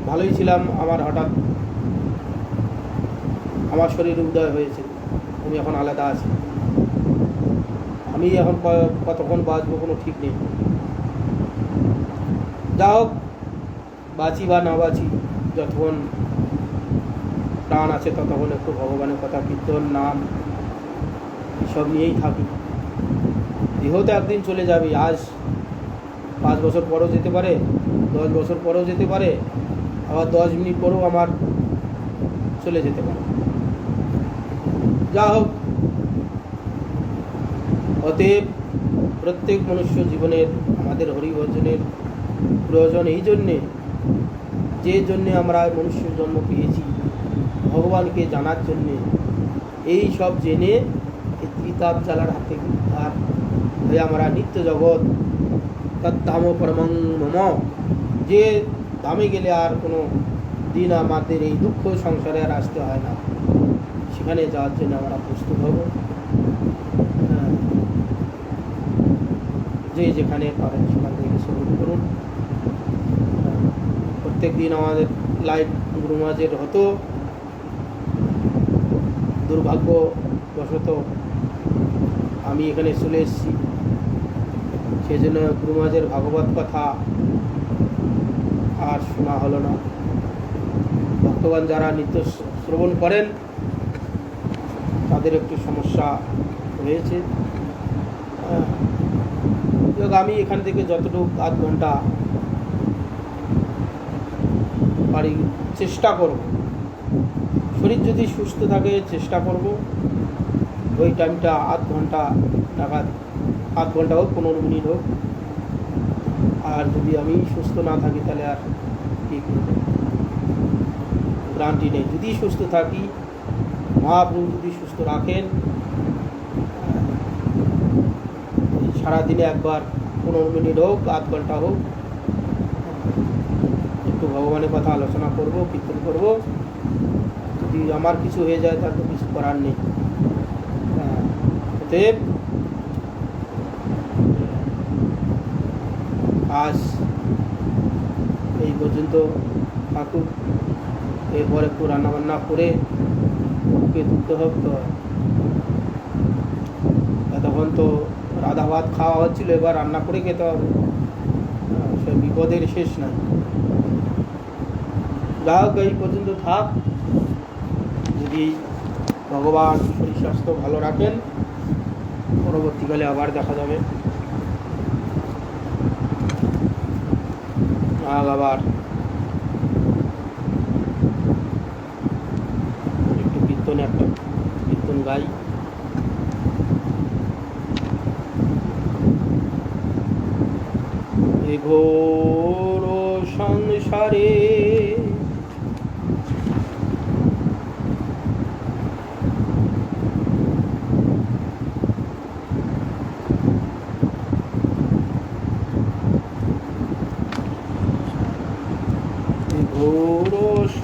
ভালোই ছিলাম, হঠাৎ আমার শরীরে উদয় হয়েছে, আমি এখন আলাদা আছি, আমি এখন কতক্ষণ বাঁচবো কোনো ঠিক নেই। যা হোক, বাঁচি বা না বাঁচি, যতক্ষণ প্রাণ আছে ততক্ষণ একটু ভগবানের কথা কীর্তন, নাম, এসব নিয়েই থাকি। দেহ তো একদিন চলে যাবে, আজ 5 বছর পরেও যেতে পারে, 10 বছর পরেও যেতে পারে, আবার 10 মিনিট পরেও আমার চলে যেতে পারে। যা হোক, অতএব প্রত্যেক মনুষ্য জীবনের আমাদের হরিভজনের প্রয়োজন এই জন্যে, যে জন্যে আমরা মনুষ্য জন্ম পেয়েছি, ভগবানকে জানার জন্যে। এই সব জেনে এই ত্রিতাপ জ্বালার হাতে উদ্ধার হয়ে আমরা নিত্য জগৎ তদ্ধাম পরমং মম, যে ধামে গেলে আর কোনো দিন আমাদের এই দুঃখ সংসারে আর আসতে হয় না, সেখানে যাওয়ার জন্য আমরা প্রস্তুত হব। যে যেখানে পারেন সেখান থেকে শ্রবণ করুন। প্রত্যেক দিন আমাদের লাইভ গুরু মহারাজের হতো, দুর্ভাগ্যবশত আমি এখানে চলে এসেছি, সেই জন্য গুরু মহারাজের ভাগবত কথা আর শোনা হলো না। ভক্তগণ যারা নিত্য শ্রবণ করেন তাদের একটু সমস্যা হয়েছে। আমি এখান থেকে যতটুকু আধ ঘন্টা পারি চেষ্টা করব, শরীর যদি সুস্থ থাকে চেষ্টা করব ওই টাইমটা আধ ঘন্টা নাগাদ, আধ ঘন্টা হোক 15 মিনিট হোক। আর যদি আমি সুস্থ না থাকি তাহলে আর কি করব, গ্যারান্টি নেই। যদি সুস্থ থাকি, মহাপ্রভু যদি সুস্থ রাখেন, সারাদিনে একবার 15 মিনিট হোক, আধ ঘন্টা হোক, একটু ভগবানের কথা আলোচনা করব, কীর্তন করব। যদি আমার কিছু হয়ে যায় তার তো কিছু করার নেই। অতএব আজ এই পর্যন্ত থাকুক, এরপর একটু রান্নাবান্না করে ওকে তুলতে হবে। তো তখন তো রাধা ভাত খাওয়া হচ্ছিল, এবার রান্না করে খেতে হবে, সে বিপদের শেষ নাই। যা হোক, এই পর্যন্ত থাক। যদি ভগবান শরীর স্বাস্থ্য ভালো রাখেন, পরবর্তীকালে আবার দেখা যাবে। আবার একটু কীর্তনে একটা কীর্তন গাই। এ ঘোর সংসারে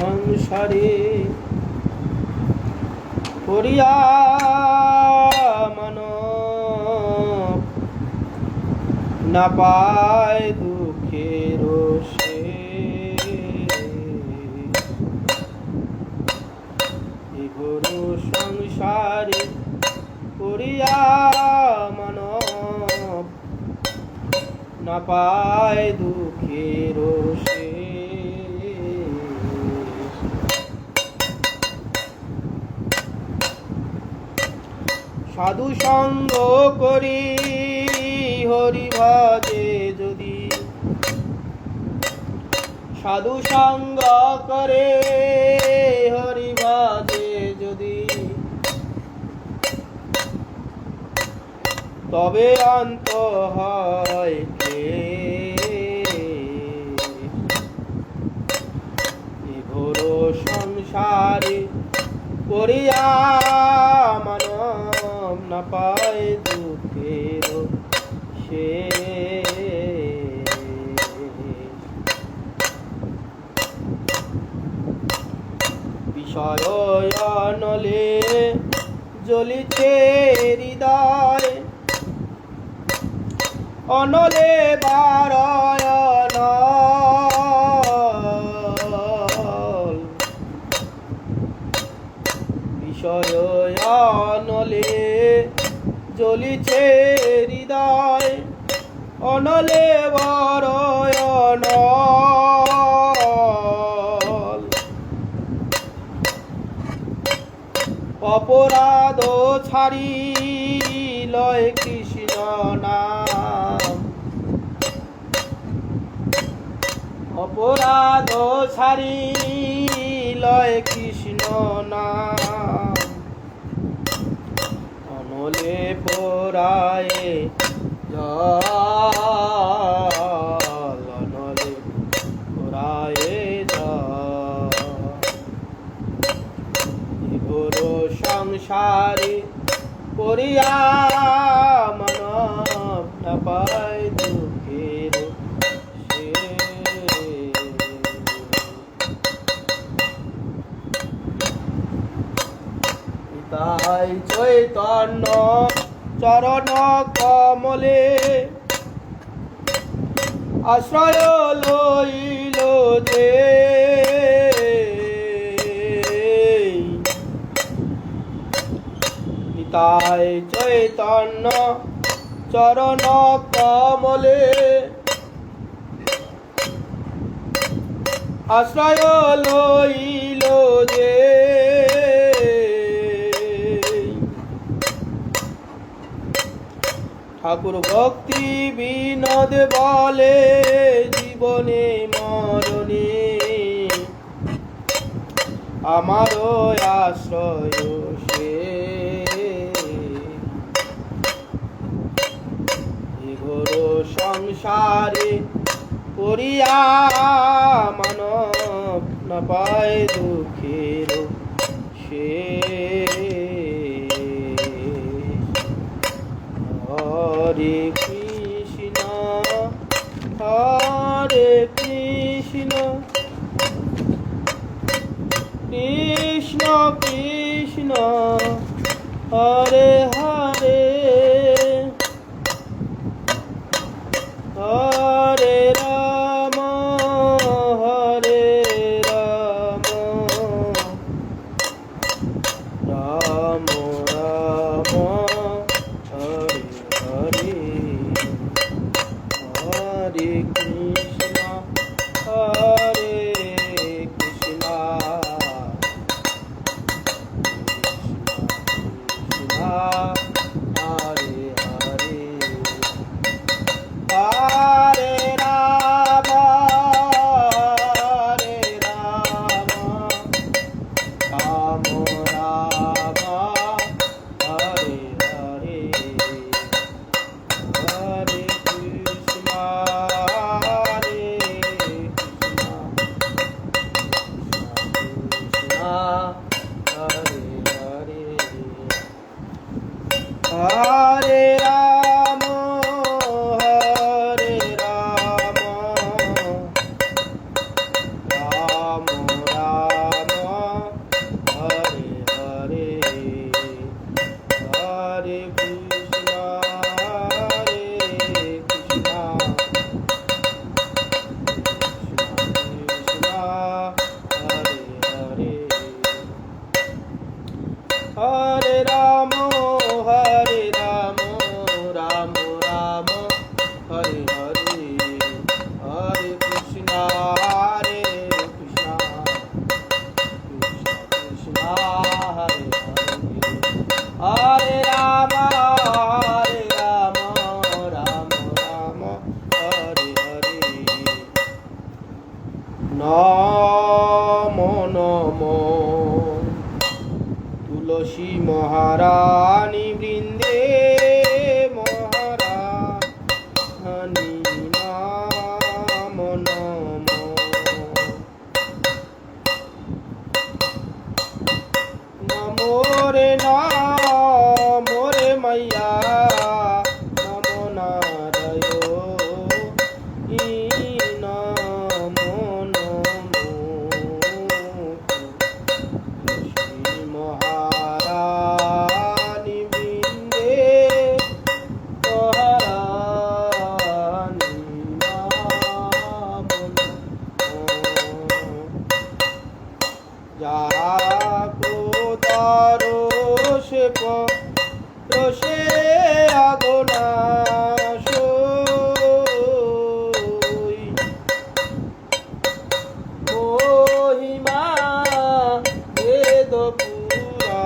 সংসারে করিয়া মানব না পায় দুঃখের ঘোর সংসারে করিয়া মানব না পায় দুঃখের সাধু সঙ্গ করি হরি ভজে যদি, সাধু সঙ্গ করে হরি ভজে যদি, তবে অন্ত হয় ঘোর সংসারে করিয়া মানব না পায় দুঃখের বিষয় নলে জ্বলিছে হৃদয়, অনলে বারয়ন বিষয় অনলে জ্বলিছে হৃদয়, অনলে বারয়ন অপরাধ ছাড়ি লয় কৃষ্ণ নাম, অপরাধ ছাড়ি লয় কৃষ্ণ নাম অনলে পোড়ায়ে জল অনলে পোড়ায়ে জল ঘোর সংসারে পড়িয়া মানব না পায় দুঃখের তাই চৈতন্য চরণ কমলে আশ্রয় লইল যে তাই চৈতন্য চরণ কমলে আশ্রয় লইল যে ঠাকুর ভক্তি বিনোদ বলে জীবনে মরণে আমারও আশ্রয় সে ঘোর সংসারে পড়িয়া মানব না পায় দুঃখের সে হরে কৃষ্ণ কৃষ্ণ কৃষ্ণ হরে হরে হরে রাম রাম রাম হরে হরে হরে কৃষ্ণ হরে কৃষ্ণ কৃষ্ণ হরে হরে হরে রাম রাম রাম হরে হরে হরে কৃষ্ণ হরে রাম রাম রাম হরে হরে হরে কৃষ্ণ কৃষ্ণ হরে হরে হরে রাম রাম রাম হরে হরে হরে কৃষ্ণ কৃষ্ণ কৃষ্ণ হরে হরে রাম রাম রাম হরে হরে নমো নমো তুলসী মহারানী বৃন্দে মহারানী নাম নম নমো রে মাইয়া নমো নারায়ণ নমো নমো শ্রী মহারানী বৃন্দে মহারানী নাম যারা ক্রোধারোষে রোষে আগনা মহিমা বেদ পুরা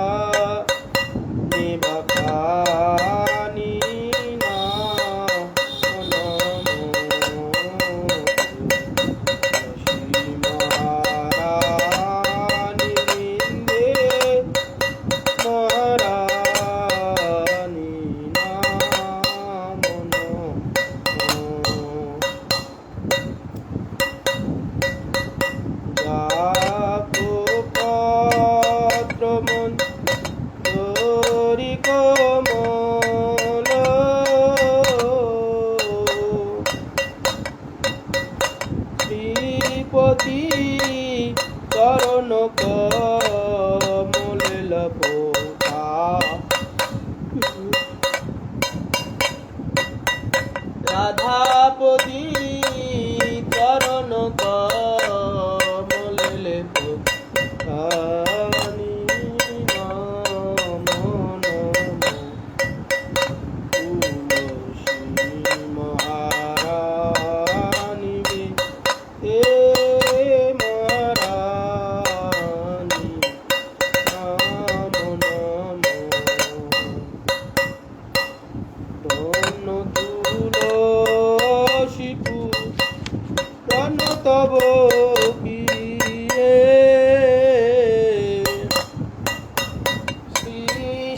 নিবাখানি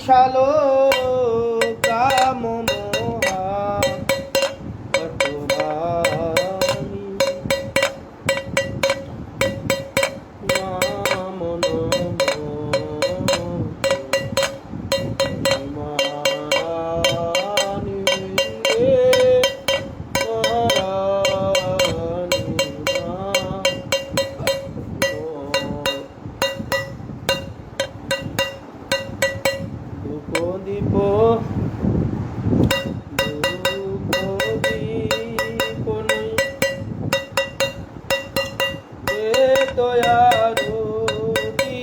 বিশাল কাম মহা কটবানি নাম মহারানি দীপ দয়ারূপী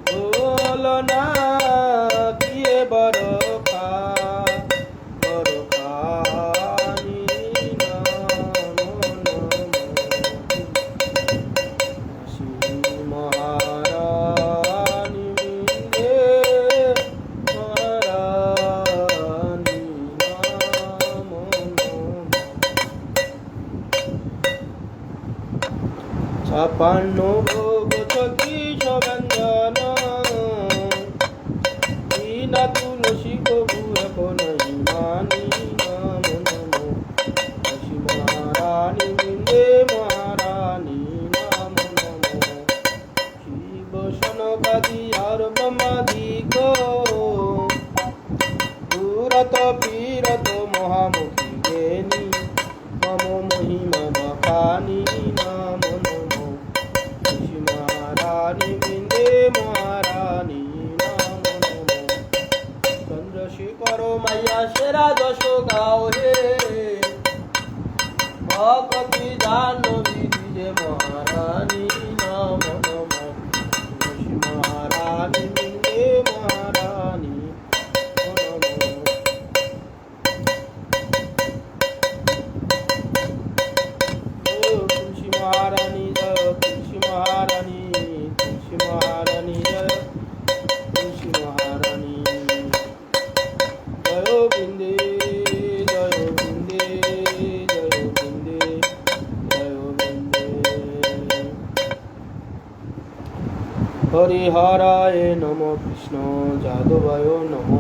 বলো না কিয়ে বরখা বরখানি মহারানী বিন্দে মহারানী নাম ছাপান্ন ভোগ ছত্রিশ ব্যঞ্জন বিনা তুলসী কবু এখন মানি নাম নম তুলসী মহারানী বিন্দে মহারানী নাম নম শিব সনকাদি আর ব্রহ্মাদিক দূরত পীরত মহামুখী জ্ঞানী মম মহিমা বখানি নাম নম তুলসী মহারানী বিন্দে মহারানী নাম নম চন্দ্রশেখর মাইয়া সেরা দশ গাও হে ভক্তি জাহ্নবী দিজে মহারানী নাম নম তুলসী মহারানী বিন্দে মহারানী নম তুলসী মহারানী জয় তুলসী মহারানী তুলসী মহারানী জয় তুলসী মহারানী জয় বিন্দে জয় বিন্দে জয় বিন্দে জয় বিন্দে হরিহরায় নম কৃষ্ণ যাদবায় নম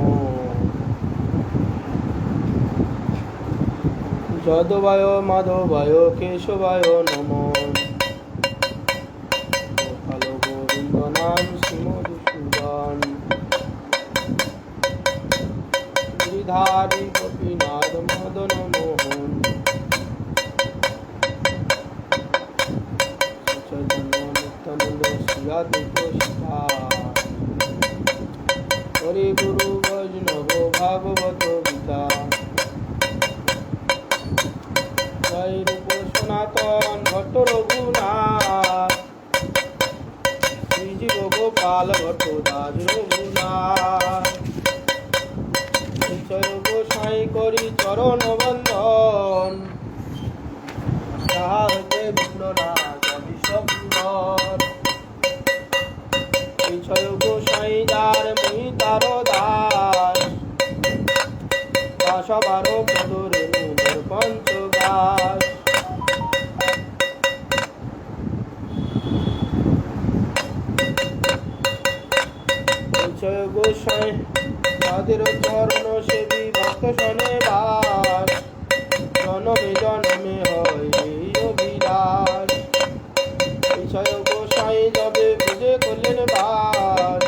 যাদবায় মাধবায় কেশবায় নম গোপাল গোবিন্দ নাম শ্রীমধুসূদন গিরিধারী গোপীনাথ মদন মোহন চৈতন্য নিত্যানন্দ শ্রীরাধিক সীতা হরি গুরু বৈষ্ণব ভাগবত গীতা জয় রূপ সনাতন ভট্ট রঘুনাথ শ্রীজীব গোপাল ভট্ট দাস রঘুনাথ জয় গোসাই করি চরণ বন্দন তাহা হইতে বিঘ্ননাশ বিশ্বর জয় গোসাই যার মুই তার দাস সবার পদরে মুদর পঞ্চগাস জয় গোসাই তাদের চরণ সেবী ভক্ত শনে বাস জনমে জনমে হয় এই অভিলাষ জয় গোসাই যবে বুঝে করলেন বাস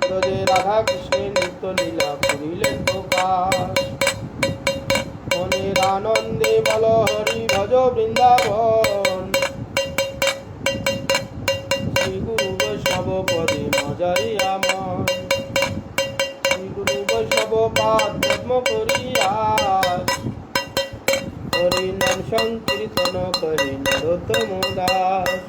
ব্রজে রাধা কৃষ্ণের নিত্য লীলা করিলেন প্রকাশ মনের আনন্দে বল হরি ভজ বৃন্দাবন শ্রী গুরু বৈষ্ণব পদে মজারিয়া মন শ্রী গুরু বৈষ্ণব পাদ পদ্ম করিয়াস হরি নাম সংকীর্তন করে নরোত্তম দাস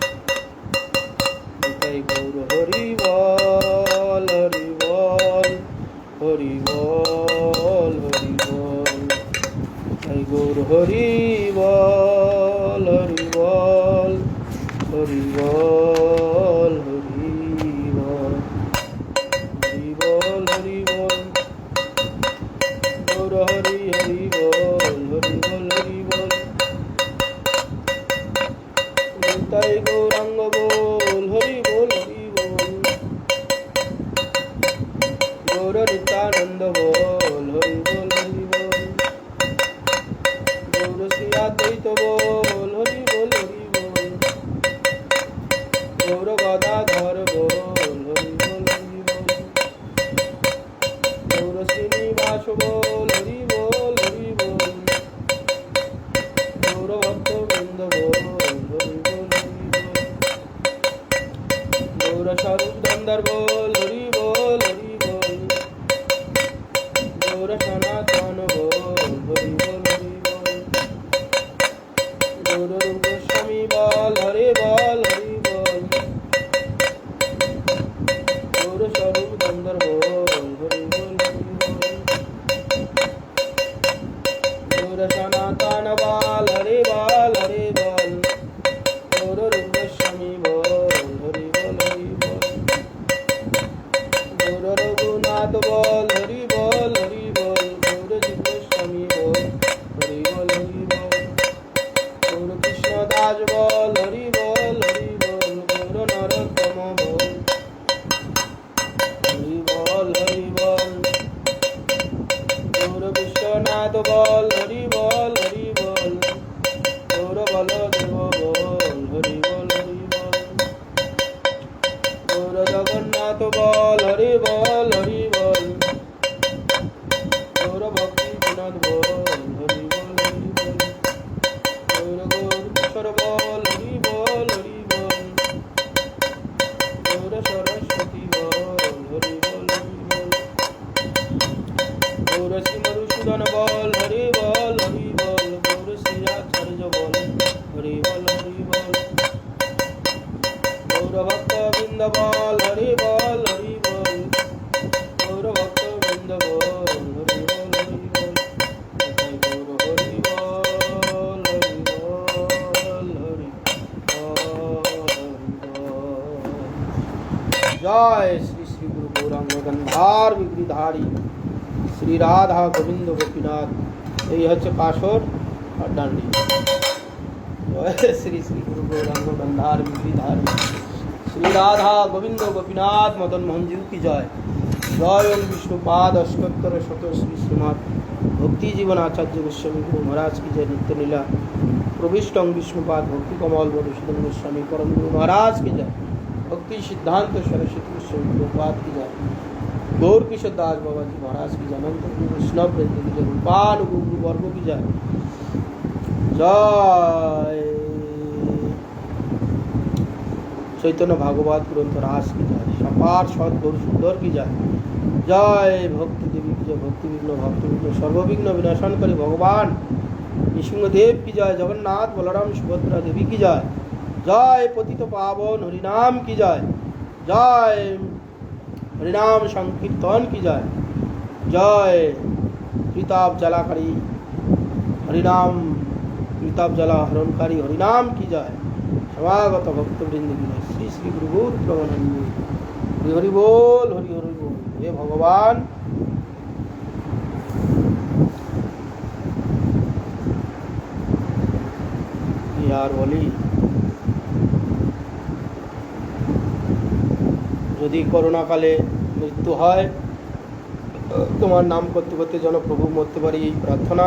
তাই গৌর হরি বল হরি বল হরি বল হরি বল তাই গৌর হরি বল হরি বল হরি বল হরি বল হরি বল হরি বল গৌর হরি হরি বল হরি বল হরি বল নিতাই গৌরাঙ্গ বল হরি বল হরি বল গৌর নিত্যানন্দ বল হরি বল হরি বল গৌর শ্রী অদ্বৈত বল হরি বল হরি বল গৌর গদাধর বল হরি বল হরি বল গৌর শ্রীনিবাস বল হরি বল হরি বল গৌর ভক্ত বৃন্দ বল হরি বল হরি বল গৌর স্বরূপ ধন্দর বল হরি বল হরি বল গৌর সনাতন বল হরি বল হরি বল গৌর রূপ গোস্বামী বল হরি বল হরি বল গৌর স্বরূপ ধন্দর বল হরি বল হরি বল গৌর সনাতন বল হরি বল হরি বল গৌর রূপ গোস্বামী বল হরি বল হরি বল গৌর রঘুনাথ বল হরি বল হরি বল গৌর জীব গোস্বামী বল হরি বল হরি বল গৌর কৃষ্ণ দাস বল হরি বল হরি বল গৌর নরোত্তম বল হরি বল হরি বল গৌর বিশ্বনাথ বল হরি বল হরি বল গৌর বলদেব বল হরি বল হরি বল গৌর জগন্নাথ বল হরি বল হরি বল গৌর ভক্তি বিনোদ বল হরি বল হরি বল গৌর গৌর কিশোর বল হরি বল হরি বল গৌর সরস্বতী বল হরি বল হরি বল গৌর শ্রী মধুসূদন বল হরি বল হরি বল গৌর শ্রীরাচার্য বল হরি বল হরি বল গৌর ভক্ত বৃন্দ বল হরি বল হরি বল গৌর ভক্ত বৃন্দ বল হরি বল হরি বল গৌর হরি বল হরি বল হরি জয় শ্রী শ্রী গুরু গৌরাঙ্গ গন্ধার বিগ্রিধারী শ্রী রাধা গোবিন্দ গোপীনাথ এই হচ্ছে কাসর আর ডান্ডি জয় শ্রী শ্রী গুরু গৌরাঙ্গ গন্ধার বিগ্রিধারী শ্রী রাধা গোবিন্দ গোপীনাথ মদন মোহনজিউ কি জয় জয় ওম বিষ্ণুপাদ অষ্টোত্তর শত শ্রী শ্রীমৎ ভক্তি জীবন আচার্য গোস্বামী গুরু মহারাজ কি জয় নিত্য লীলা প্রবিষ্টং বিষ্ণুপাদ ভক্তি কমল মধুসূদন গোস্বামী পরম গুরু মহারাজ কি জয় भक्ति सिद्धांत सरस्वती गोस्वामी प्रभुपाद की जय गौर किशोर दास बाबा जी महाराज की जय अनंत गुरु वैष्णव वृंद की जय रूपान गुरु वर्ग की जय जय चैतन्य भागवत ग्रंथ रास की जय सपार सद गौर सुंदर की जय जय भक्ति देवी की जय भक्ति विघ्न सर्वविघ्न विनाशनकारी भगवान नृसिंहदेव की जय जगन्नाथ बलराम सुभद्रा देवी की जय जय पतित पावन हरिनाम की जय जय हरिनाम संकीर्तन की जय जय त्रिताप जलाकारी हरिनाम त्रिताप जला हरणकारी हरिनाम की जय समागत भक्तवृंद की जय श्री श्री गुरु प्रमानंद हरि हरि बोल हे भगवान यार बोली যদি করোনাকালে মৃত্যু হয় তোমার নাম করতে করতে যেন প্রভু মরতে পারি এই প্রার্থনা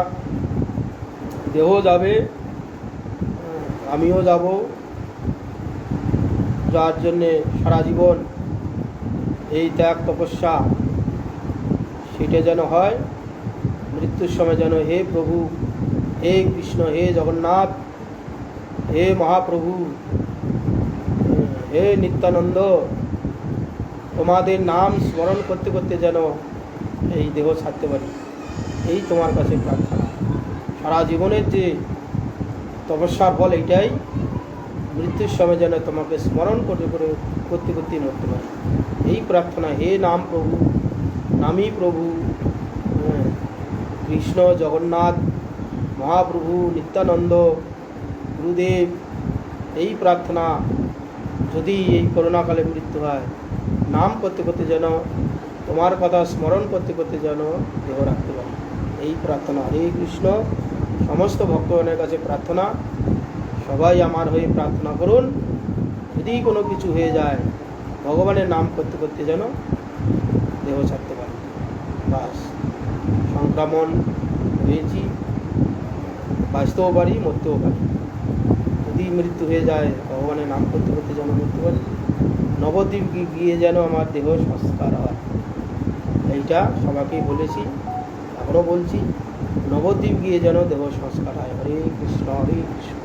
দেহ যাবে আমিও যাব যার জন্যে সারা জীবন এই ত্যাগ তপস্যা সেটা যেন হয় মৃত্যুর সময় যেন হে প্রভু হে কৃষ্ণ হে জগন্নাথ হে মহাপ্রভু হে নিত্যানন্দ তোমাদের নাম স্মরণ করতে করতে যেন এই দেহ ছাড়তে পারি এই তোমার কাছে প্রার্থনা সারা জীবনের যে তপস্যার ফল এইটাই মৃত্যুর সময় যেন তোমাকে স্মরণ করতে করতে মরতে পারি এই প্রার্থনা হে নাম প্রভু নামী প্রভু কৃষ্ণ জগন্নাথ মহাপ্রভু নিত্যানন্দ গুরুদেব এই প্রার্থনা যদি এই করোনাকালে মৃত্যু হয় নাম করতে করতে যেন তোমার কথা স্মরণ করতে করতে যেন দেহ রাখতে পারি এই প্রার্থনা হরে কৃষ্ণ সমস্ত ভক্তগণের কাছে প্রার্থনা সবাই আমার হয়ে প্রার্থনা করুন। যদি কোনো কিছু হয়ে যায়, ভগবানের নাম করতে করতে যেন দেহ ছাড়তে পারি। বাস, সংক্রমণ হয়েছি, বাঁচতেও পারি, মরতেও পারি। যদি মৃত্যু হয়ে যায়, ভগবানের নাম করতে করতে যেন মরতে পারি। নবদ্বীপ গিয়ে যেন আমার দেহ সংস্কার হয়, এইটা সবাইকেই বলেছি, এখনও বলছি। নবদ্বীপ গিয়ে যেন দেহ সংস্কার হয়। হরে কৃষ্ণ, হরে কৃষ্ণ।